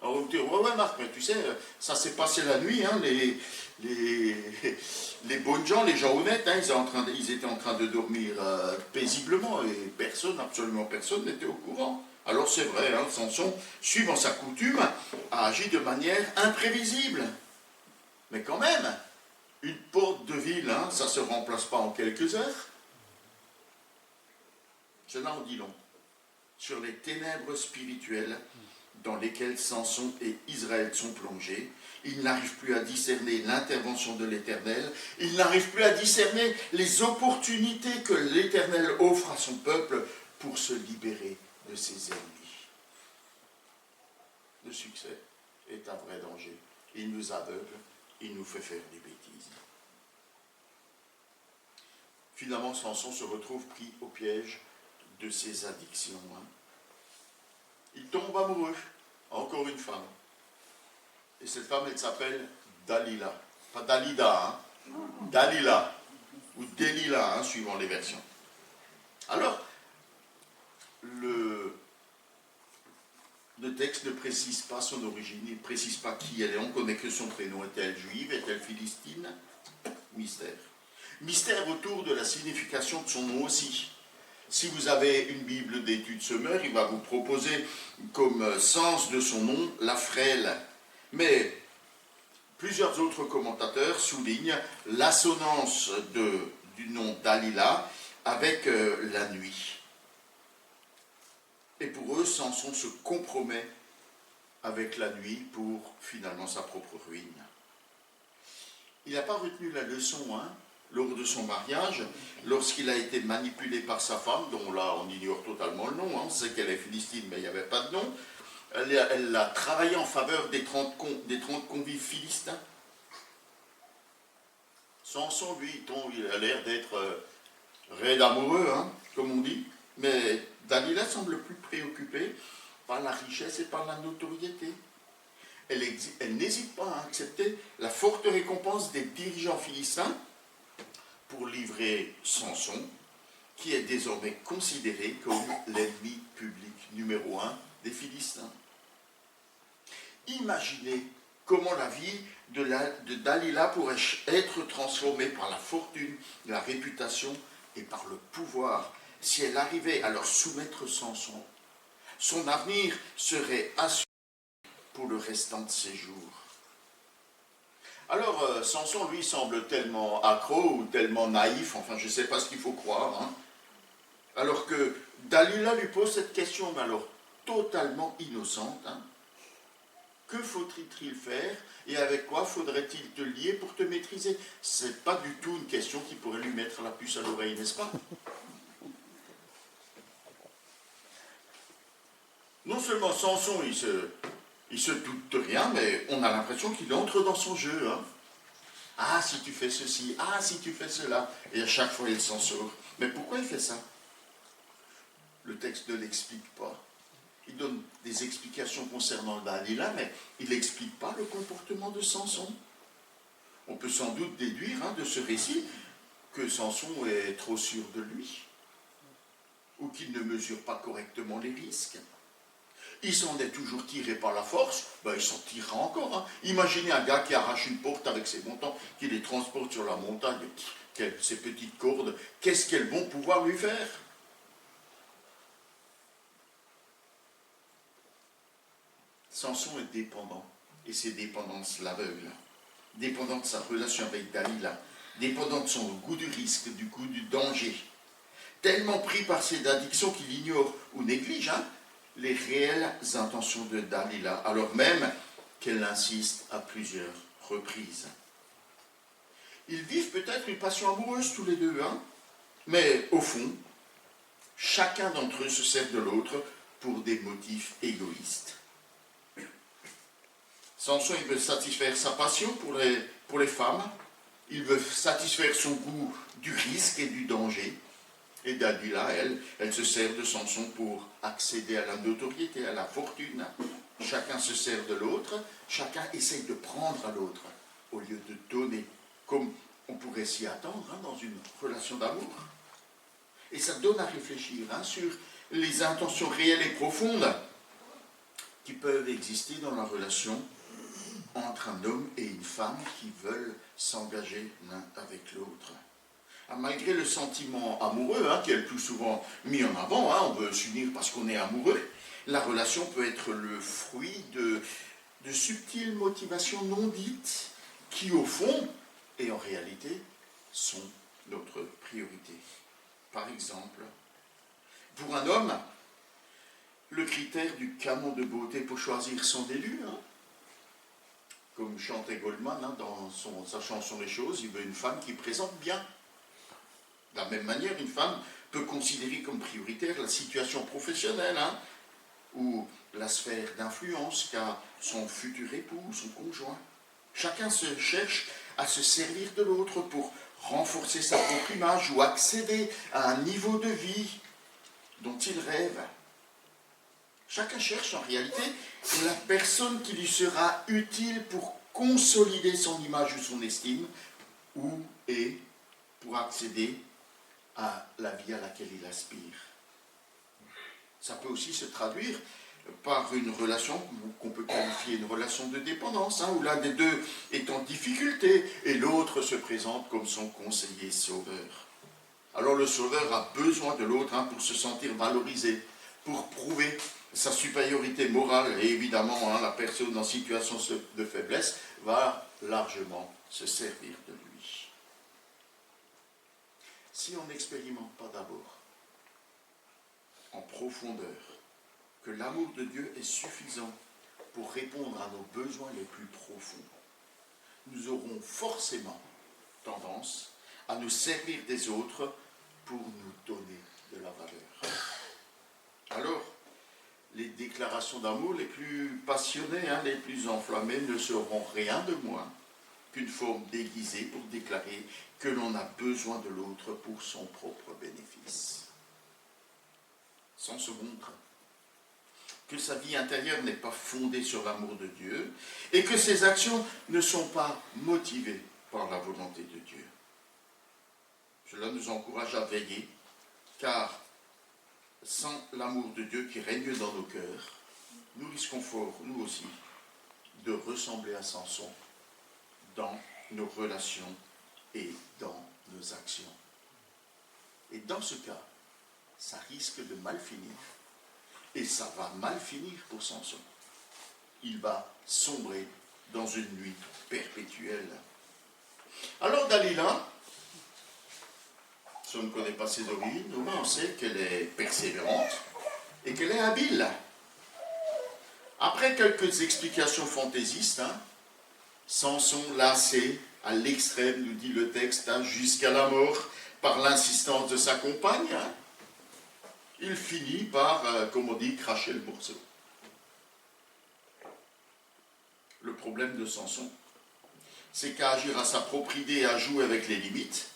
Alors vous me direz, ouais Marc, mais tu sais, ça s'est passé la nuit, les bonnes gens, les gens honnêtes, ils étaient en train de dormir paisiblement et personne, absolument personne n'était au courant. Alors c'est vrai, Samson, suivant sa coutume, a agi de manière imprévisible. Mais quand même, une porte de ville, ça ne se remplace pas en quelques heures. Cela en dit long sur les ténèbres spirituelles dans lesquelles Samson et Israël sont plongés. Ils n'arrivent plus à discerner l'intervention de l'Éternel. Ils n'arrivent plus à discerner les opportunités que l'Éternel offre à son peuple pour se libérer de ses ennemis. Le succès est un vrai danger. Il nous aveugle, il nous fait faire des bêtises. Finalement, Samson se retrouve pris au piège de ses addictions. Il tombe amoureux, encore une femme. Et cette femme, elle s'appelle Dalila. Pas Dalida, Dalila. Ou Delilah, suivant les versions. Alors, le texte ne précise pas son origine, il ne précise pas qui elle est. On connaît que son prénom. Est-elle juive? Est-elle philistine? Mystère. Mystère autour de la signification de son nom aussi. Si vous avez une Bible d'études sommaires, il va vous proposer comme sens de son nom la frêle. Mais plusieurs autres commentateurs soulignent l'assonance du nom Dalila avec la nuit. Et pour eux, Samson se compromet avec la nuit pour finalement sa propre ruine. Il n'a pas retenu la leçon, lors de son mariage, lorsqu'il a été manipulé par sa femme, dont là on ignore totalement le nom, on sait qu'elle est philistine mais il n'y avait pas de nom. Elle a travaillé en faveur des 30 convives philistins. Samson, lui, il a l'air d'être raide amoureux, comme on dit, mais Dalila semble plus préoccupée par la richesse et par la notoriété. Elle n'hésite pas à accepter la forte récompense des dirigeants philistins pour livrer Samson, qui est désormais considéré comme l'ennemi public numéro 1 des Philistins. Imaginez comment la vie de Dalila pourrait être transformée par la fortune, la réputation et par le pouvoir si elle arrivait à leur soumettre Samson. Son avenir serait assuré pour le restant de ses jours. Alors, Samson, lui, semble tellement accro ou tellement naïf, enfin, je ne sais pas ce qu'il faut croire, alors que Dalila lui pose cette question, mais alors totalement innocente. Que faut-il faire et avec quoi faudrait-il te lier pour te maîtriser? C'est pas du tout une question qui pourrait lui mettre la puce à l'oreille, n'est-ce pas? Non seulement Samson, il se doute de rien, mais on a l'impression qu'il entre dans son jeu. Ah, si tu fais ceci, ah, si tu fais cela. Et à chaque fois, il s'en sort. Mais pourquoi il fait ça? Le texte ne l'explique pas. Il donne des explications concernant Dalila, mais il n'explique pas le comportement de Samson. On peut sans doute déduire de ce récit que Samson est trop sûr de lui, ou qu'il ne mesure pas correctement les risques. Il s'en est toujours tiré par la force, il s'en tirera encore. Imaginez un gars qui arrache une porte avec ses montants, qui les transporte sur la montagne, ces petites cordes, qu'est-ce qu'elles vont pouvoir lui faire? Samson est dépendant, et ses dépendances l'aveuglent. Dépendant de sa relation avec Dalila, dépendant de son goût du risque, du goût du danger. Tellement pris par ses addictions qu'il ignore ou néglige les réelles intentions de Dalila, alors même qu'elle insiste à plusieurs reprises. Ils vivent peut-être une passion amoureuse tous les deux, mais au fond, chacun d'entre eux se sert de l'autre pour des motifs égoïstes. Samson, il veut satisfaire sa passion pour les femmes, il veut satisfaire son goût du risque et du danger. Et Dalila, elle se sert de Samson pour accéder à la notoriété, à la fortune. Chacun se sert de l'autre, chacun essaye de prendre à l'autre, au lieu de donner, comme on pourrait s'y attendre dans une relation d'amour. Et ça donne à réfléchir sur les intentions réelles et profondes qui peuvent exister dans la relation entre un homme et une femme qui veulent s'engager l'un avec l'autre. Malgré le sentiment amoureux, qui est le plus souvent mis en avant, on veut s'unir parce qu'on est amoureux, la relation peut être le fruit de subtiles motivations non dites qui, au fond, et en réalité, sont notre priorité. Par exemple, pour un homme, le critère du canon de beauté pour choisir son élu, comme chantait Goldman dans sa chanson Les Choses, il veut une femme qui présente bien. De la même manière, une femme peut considérer comme prioritaire la situation professionnelle, hein, ou la sphère d'influence qu'a son futur époux ou son conjoint. Chacun se cherche à se servir de l'autre pour renforcer sa propre image ou accéder à un niveau de vie dont il rêve. Chacun cherche en réalité la personne qui lui sera utile pour consolider son image ou son estime, ou et pour accéder à la vie à laquelle il aspire. Ça peut aussi se traduire par une relation qu'on peut qualifier une relation de dépendance, hein, où l'un des deux est en difficulté et l'autre se présente comme son conseiller sauveur. Alors le sauveur a besoin de l'autre, hein, pour se sentir valorisé, pour prouver sa supériorité morale, et évidemment, hein, la personne en situation de faiblesse va largement se servir de lui. Si on n'expérimente pas d'abord, en profondeur, que l'amour de Dieu est suffisant pour répondre à nos besoins les plus profonds, nous aurons forcément tendance à nous servir des autres pour nous donner de la valeur. Alors, les déclarations d'amour les plus passionnées, hein, les plus enflammées, ne seront rien de moins qu'une forme déguisée pour déclarer que l'on a besoin de l'autre pour son propre bénéfice. Samson montre que sa vie intérieure n'est pas fondée sur l'amour de Dieu et que ses actions ne sont pas motivées par la volonté de Dieu. Cela nous encourage à veiller, car sans l'amour de Dieu qui règne dans nos cœurs, nous risquons fort, nous aussi, de ressembler à Samson dans nos relations et dans nos actions. Et dans ce cas, ça risque de mal finir. Et ça va mal finir pour Samson. Il va sombrer dans une nuit perpétuelle. Alors Dalila, si on ne connaît pas ses origines, au moins on sait qu'elle est persévérante et qu'elle est habile. Après quelques explications fantaisistes, hein, Samson lassé à l'extrême, nous dit le texte, hein, jusqu'à la mort, par l'insistance de sa compagne, hein, il finit par, comme on dit, cracher le morceau. Le problème de Samson, c'est qu'à agir à sa propre idée et à jouer avec les limites,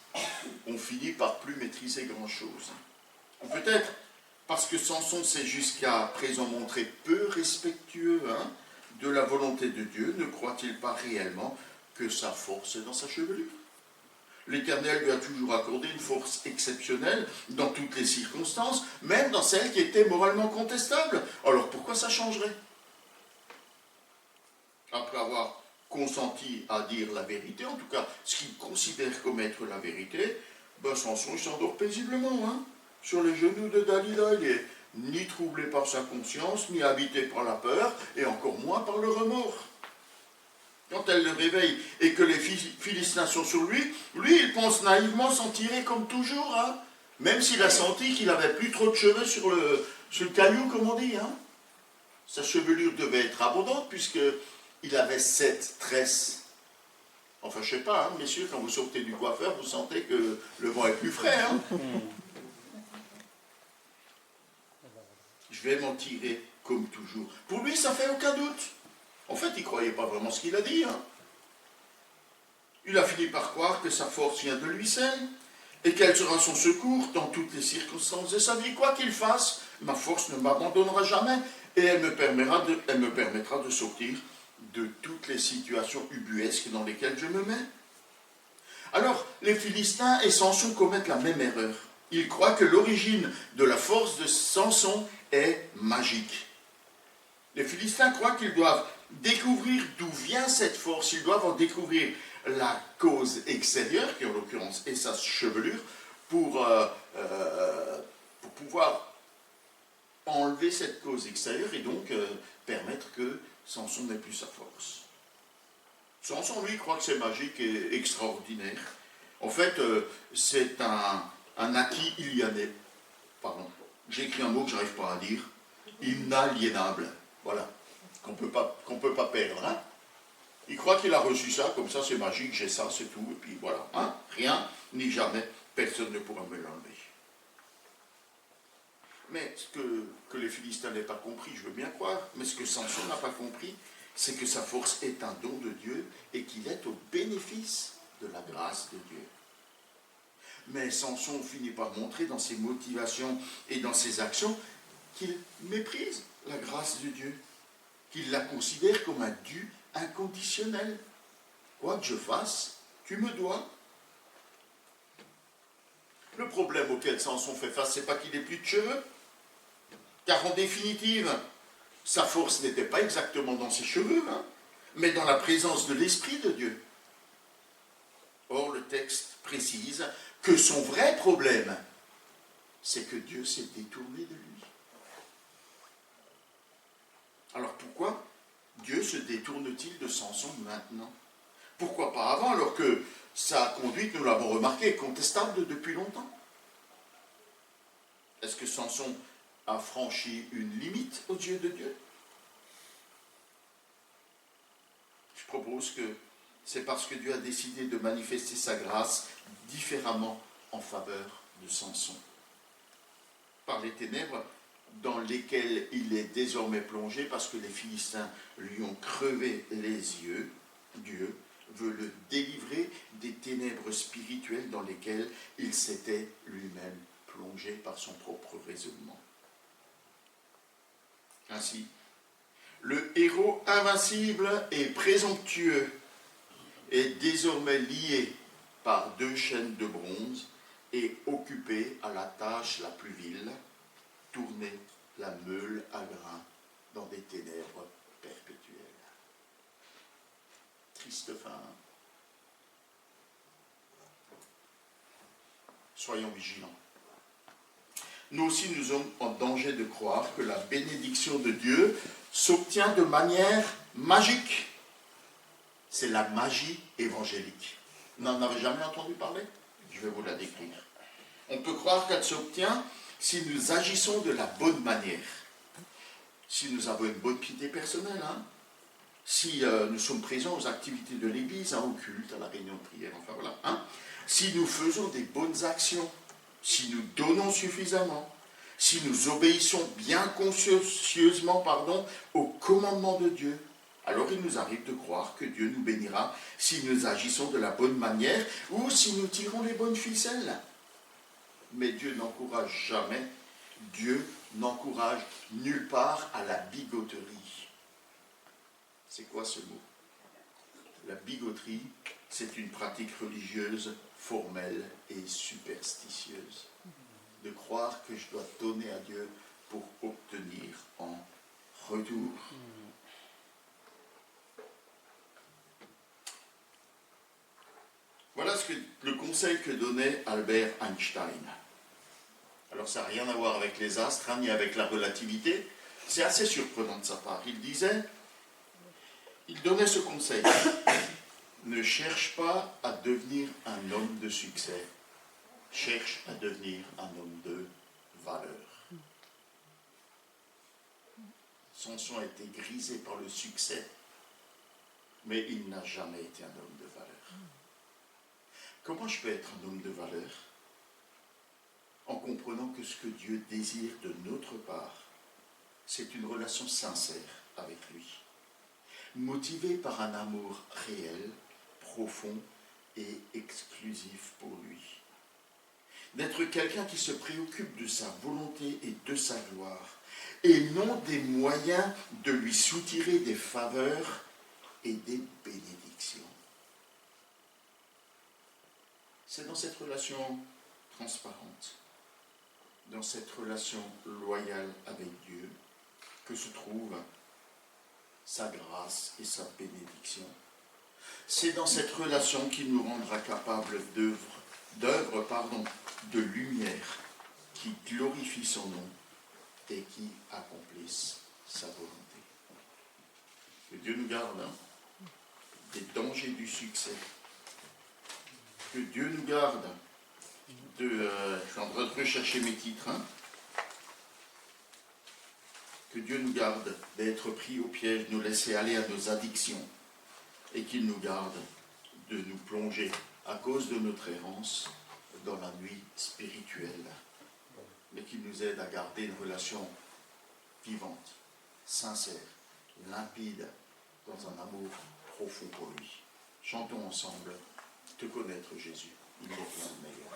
on finit par plus maîtriser grand-chose. Ou peut-être parce que Samson s'est jusqu'à présent montré peu respectueux, hein, de la volonté de Dieu, ne croit-il pas réellement que sa force est dans sa chevelure? L'Éternel lui a toujours accordé une force exceptionnelle dans toutes les circonstances, même dans celles qui étaient moralement contestables. Alors pourquoi ça changerait? Après avoir consenti à dire la vérité, en tout cas ce qu'il considère comme être la vérité, ben Samson il s'endort paisiblement, hein, sur les genoux de Dalila. Il n'est ni troublé par sa conscience, ni habité par la peur, et encore moins par le remords. Quand elle le réveille et que les Philistins sont sur lui, il pense naïvement s'en tirer comme toujours, hein, même s'il a senti qu'il n'avait plus trop de cheveux sur le caillou, comme on dit. Hein. Sa chevelure devait être abondante, puisqu'il avait 7 tresses. Enfin, je ne sais pas, hein, messieurs, quand vous sortez du coiffeur, vous sentez que le vent est plus frais. Hein. Je vais m'en tirer comme toujours. Pour lui, ça ne fait aucun doute. En fait, il ne croyait pas vraiment ce qu'il a dit. Hein. Il a fini par croire que sa force vient de lui seul et qu'elle sera son secours dans toutes les circonstances de sa vie. Quoi qu'il fasse, ma force ne m'abandonnera jamais et elle me permettra de sortir de toutes les situations ubuesques dans lesquelles je me mets. Alors, les Philistins et Samson commettent la même erreur. Ils croient que l'origine de la force de Samson est magique. Les Philistins croient qu'ils doivent découvrir d'où vient cette force, ils doivent en découvrir la cause extérieure, qui en l'occurrence est sa chevelure, pour pouvoir enlever cette cause extérieure et donc permettre que Samson n'ait plus sa force. Samson, lui, croit que c'est magique et extraordinaire. En fait, c'est un acquis iliané. Pardon, j'ai écrit un mot que je n'arrive pas à dire. Inaliénable. Voilà. Qu'on peut pas perdre. Hein. Il croit qu'il a reçu ça, comme ça c'est magique, j'ai ça, c'est tout, et puis voilà. Hein. Rien, ni jamais, personne ne pourra me l'enlever. Mais ce que les Philistins n'avaient pas compris, je veux bien croire, mais ce que Samson n'a pas compris, c'est que sa force est un don de Dieu et qu'il est au bénéfice de la grâce de Dieu. Mais Samson finit par montrer dans ses motivations et dans ses actions qu'il méprise la grâce de Dieu, qu'il la considère comme un dû inconditionnel. Quoi que je fasse, tu me dois. Le problème auquel Samson fait face, c'est pas qu'il n'ait plus de cheveux, car en définitive, sa force n'était pas exactement dans ses cheveux, mais dans la présence de l'Esprit de Dieu. Or, le texte précise que son vrai problème, c'est que Dieu s'est détourné de lui. Alors pourquoi Dieu se détourne-t-il de Samson maintenant? Pourquoi pas avant, alors que sa conduite, nous l'avons remarqué, est contestable depuis longtemps? Est-ce que Samson a franchi une limite aux yeux de Dieu? Je propose que c'est parce que Dieu a décidé de manifester sa grâce différemment en faveur de Samson. Par les ténèbres dans lesquelles il est désormais plongé, parce que les Philistins lui ont crevé les yeux, Dieu veut le délivrer des ténèbres spirituelles dans lesquelles il s'était lui-même plongé par son propre raisonnement. Ainsi, le héros invincible et présomptueux est désormais lié par 2 chaînes de bronze et occupé à la tâche la plus vile, tourner la meule à grains dans des ténèbres perpétuelles. Triste fin. Soyons vigilants. Nous aussi, nous sommes en danger de croire que la bénédiction de Dieu s'obtient de manière magique. C'est la magie évangélique. Vous n'en avez jamais entendu parler? Je vais vous la décrire. On peut croire qu'elle s'obtient si nous agissons de la bonne manière, si nous avons une bonne piété personnelle, si nous sommes présents aux activités de l'Église, au culte, à la réunion de prière, enfin voilà, si nous faisons des bonnes actions, si nous donnons suffisamment, si nous obéissons bien consciencieusement au commandement de Dieu, alors il nous arrive de croire que Dieu nous bénira si nous agissons de la bonne manière ou si nous tirons les bonnes ficelles. Mais Dieu n'encourage jamais, Dieu n'encourage nulle part à la bigoterie. C'est quoi ce mot? La bigoterie, c'est une pratique religieuse formelle et superstitieuse. De croire que je dois donner à Dieu pour obtenir en retour. Voilà le conseil que donnait Albert Einstein. Alors ça n'a rien à voir avec les astres, ni avec la relativité. C'est assez surprenant de sa part. Il donnait ce conseil. Ne cherche pas à devenir un homme de succès. Cherche à devenir un homme de valeur. Samson a été grisé par le succès, mais il n'a jamais été un homme de valeur. Comment je peux être un homme de valeur? En comprenant que ce que Dieu désire de notre part, c'est une relation sincère avec lui, motivée par un amour réel, profond et exclusif pour lui. D'être quelqu'un qui se préoccupe de sa volonté et de sa gloire, et non des moyens de lui soutirer des faveurs et des bénédictions. C'est dans cette relation transparente, dans cette relation loyale avec Dieu, que se trouve sa grâce et sa bénédiction. C'est dans cette relation qu'il nous rendra capables d'œuvres de lumière qui glorifient son nom et qui accomplissent sa volonté. Que Dieu nous garde des dangers du succès. Que Dieu nous garde je suis en train de rechercher mes titres. Que Dieu nous garde d'être pris au piège, de nous laisser aller à nos addictions. Et qu'il nous garde de nous plonger, à cause de notre errance, dans la nuit spirituelle. mais qui nous aide à garder une relation vivante, sincère, limpide, dans un amour profond pour lui. Chantons ensemble, te connaître Jésus, il n'est rien de meilleur.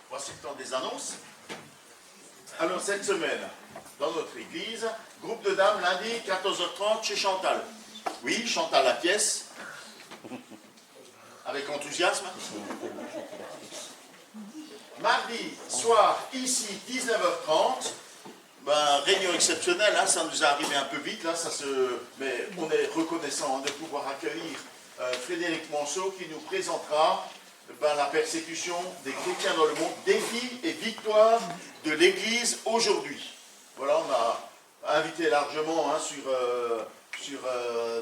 Voici le temps des annonces. Alors cette semaine, dans notre église, groupe de dames lundi 14h30 chez Chantal. Oui, Chantal la pièce. Avec enthousiasme. Mardi soir, ici, 19h30. Réunion exceptionnelle, hein, ça nous est arrivé un peu vite, là, mais on est reconnaissant de pouvoir accueillir Frédéric Monceau qui nous présentera la persécution des chrétiens dans le monde, défi et victoire de l'Église aujourd'hui. Voilà, on a invité largement sur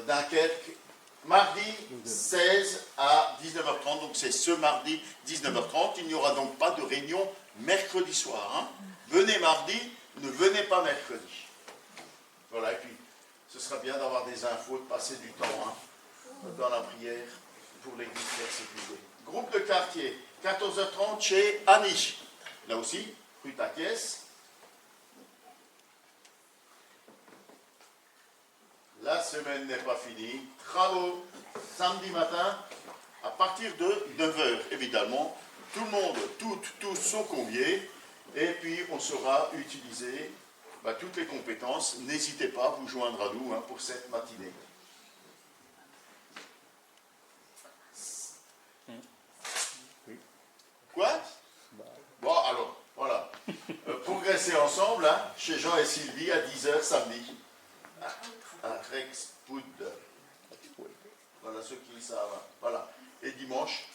Dunkerque, mardi 16 à 19h30, donc c'est ce mardi 19h30. Il n'y aura donc pas de réunion mercredi soir. Hein. Venez mardi, ne venez pas mercredi. Voilà, et puis ce sera bien d'avoir des infos, de passer du temps dans la prière pour l'Église persécutée. Groupe de quartier, 14h30 chez Annie. Là aussi, rue Taquiès. La semaine n'est pas finie. Travaux samedi matin à partir de 9h, évidemment. Tout le monde, tous sont conviés. Et puis, on saura utiliser toutes les compétences. N'hésitez pas à vous joindre à nous pour cette matinée. Quoi? Bon, alors, voilà. Progresser ensemble, chez Jean et Sylvie, à 10h samedi. À Rexpoud. Voilà ceux qui savent. Voilà. Et dimanche,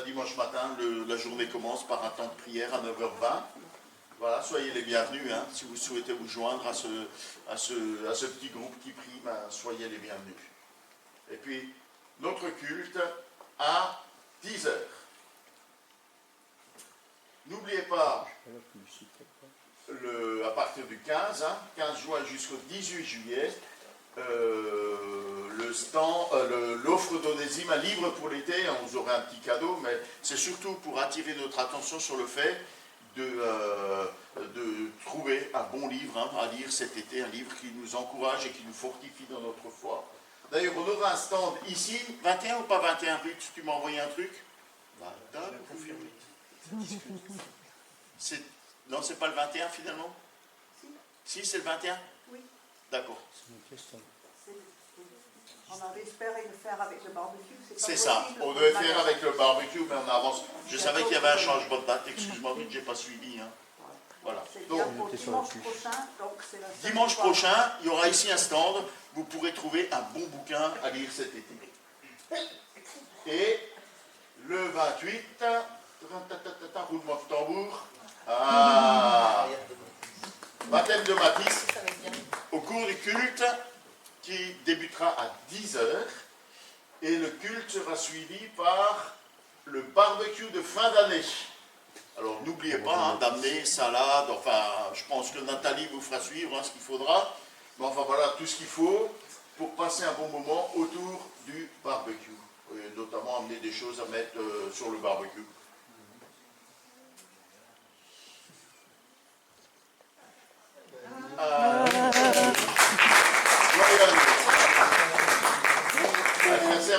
dimanche matin, la journée commence par un temps de prière à 9h20. Voilà, soyez les bienvenus. Hein. Si vous souhaitez vous joindre à ce petit groupe qui prie, ben, soyez les bienvenus. Et puis, notre culte à 10 heures. N'oubliez pas, à partir du 15, 15 juin jusqu'au 18 juillet, l'offre d'Onésime, un livre pour l'été, on vous aura un petit cadeau, mais c'est surtout pour attirer notre attention sur le fait de trouver un bon livre à lire cet été, un livre qui nous encourage et qui nous fortifie dans notre foi. D'ailleurs, on aura un stand ici, 21 ou pas 21, Rich, tu m'as envoyé un truc? Non, c'est pas le 21 finalement? Si, c'est le 21? Oui. D'accord. On avait espéré le faire avec le barbecue. C'est ça, on devait faire avec le barbecue, mais on avance. Je savais qu'il y avait un changement de date, excuse-moi, mais je n'ai pas suivi. Hein. Voilà. Donc, dimanche prochain, dimanche prochain, il y aura ici un stand, vous pourrez trouver un bon bouquin à lire cet été. Et le 28, roulement de tambour, baptême de Matisse, au cours du culte, qui débutera à 10h, et le culte sera suivi par le barbecue de fin d'année. Alors n'oubliez pas d'amener salade, enfin je pense que Nathalie vous fera suivre ce qu'il faudra, mais enfin voilà tout ce qu'il faut pour passer un bon moment autour du barbecue, et notamment amener des choses à mettre sur le barbecue.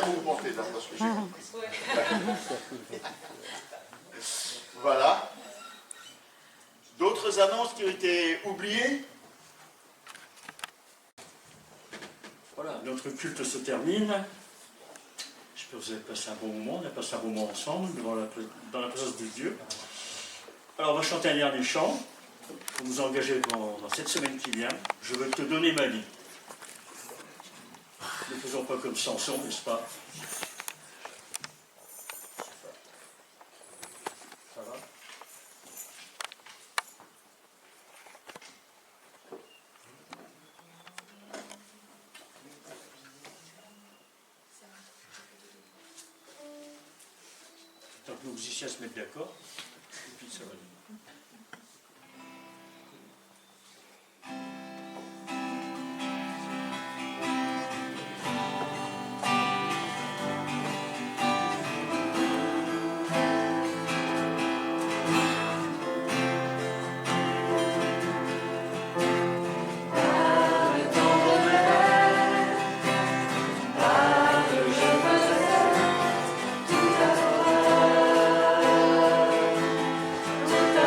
Vous vous portez là, parce que j'ai compris. Voilà. D'autres annonces qui ont été oubliées? Voilà, notre culte se termine. J'espère que vous avez passé un bon moment. On a passé un bon moment ensemble dans la présence de Dieu. Alors, on va chanter un dernier chant pour nous engager dans cette semaine qui vient. Je veux te donner ma vie. Ne faisons pas comme Samson, n'est-ce pas? Ça va? Tant que nos musiciens se mettent d'accord, et puis ça va. Tout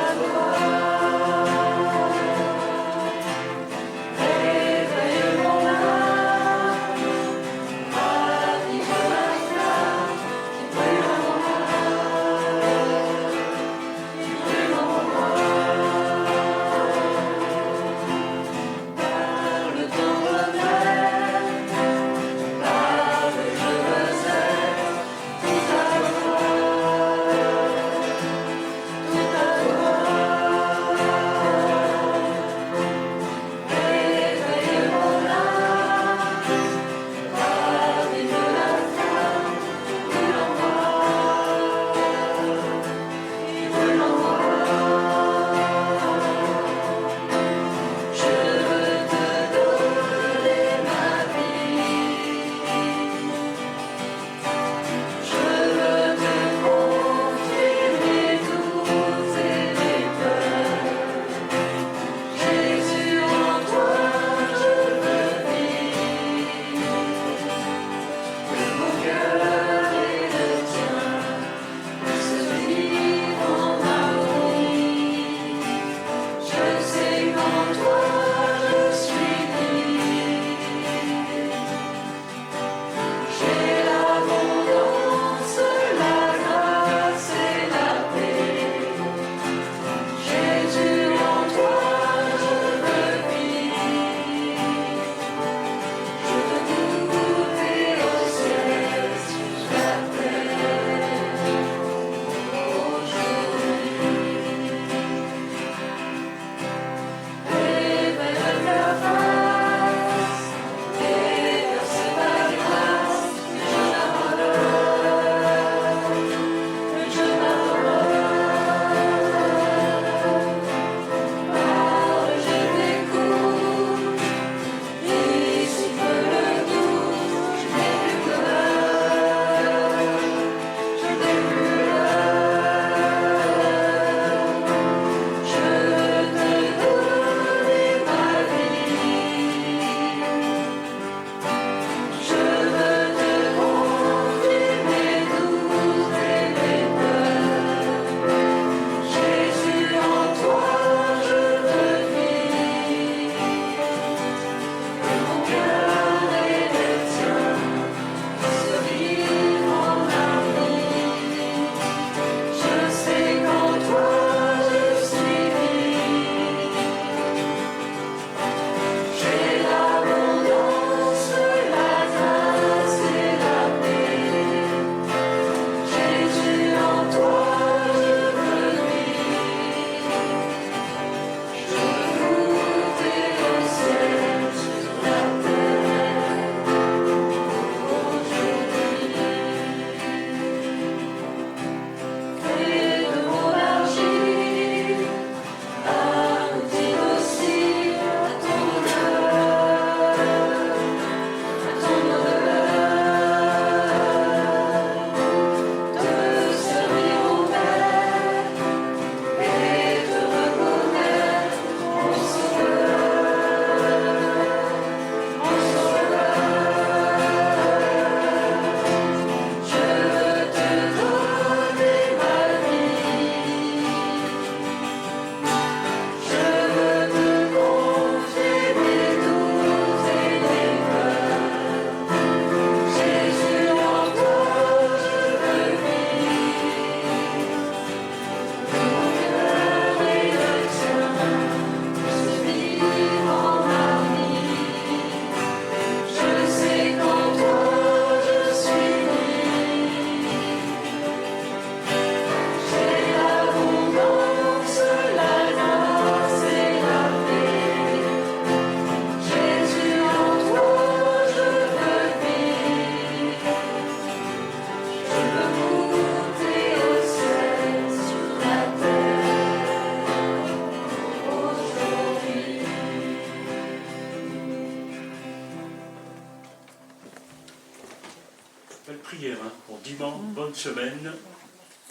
prière pour dimanche. Bonne semaine.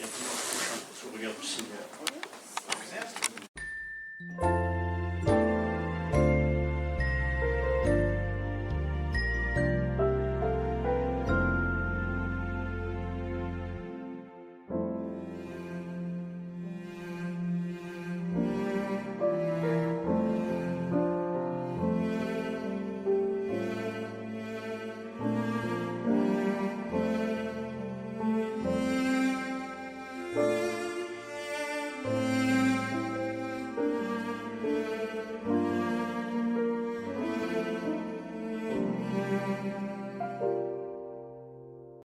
Et dimanche prochain, sous le regard du Seigneur.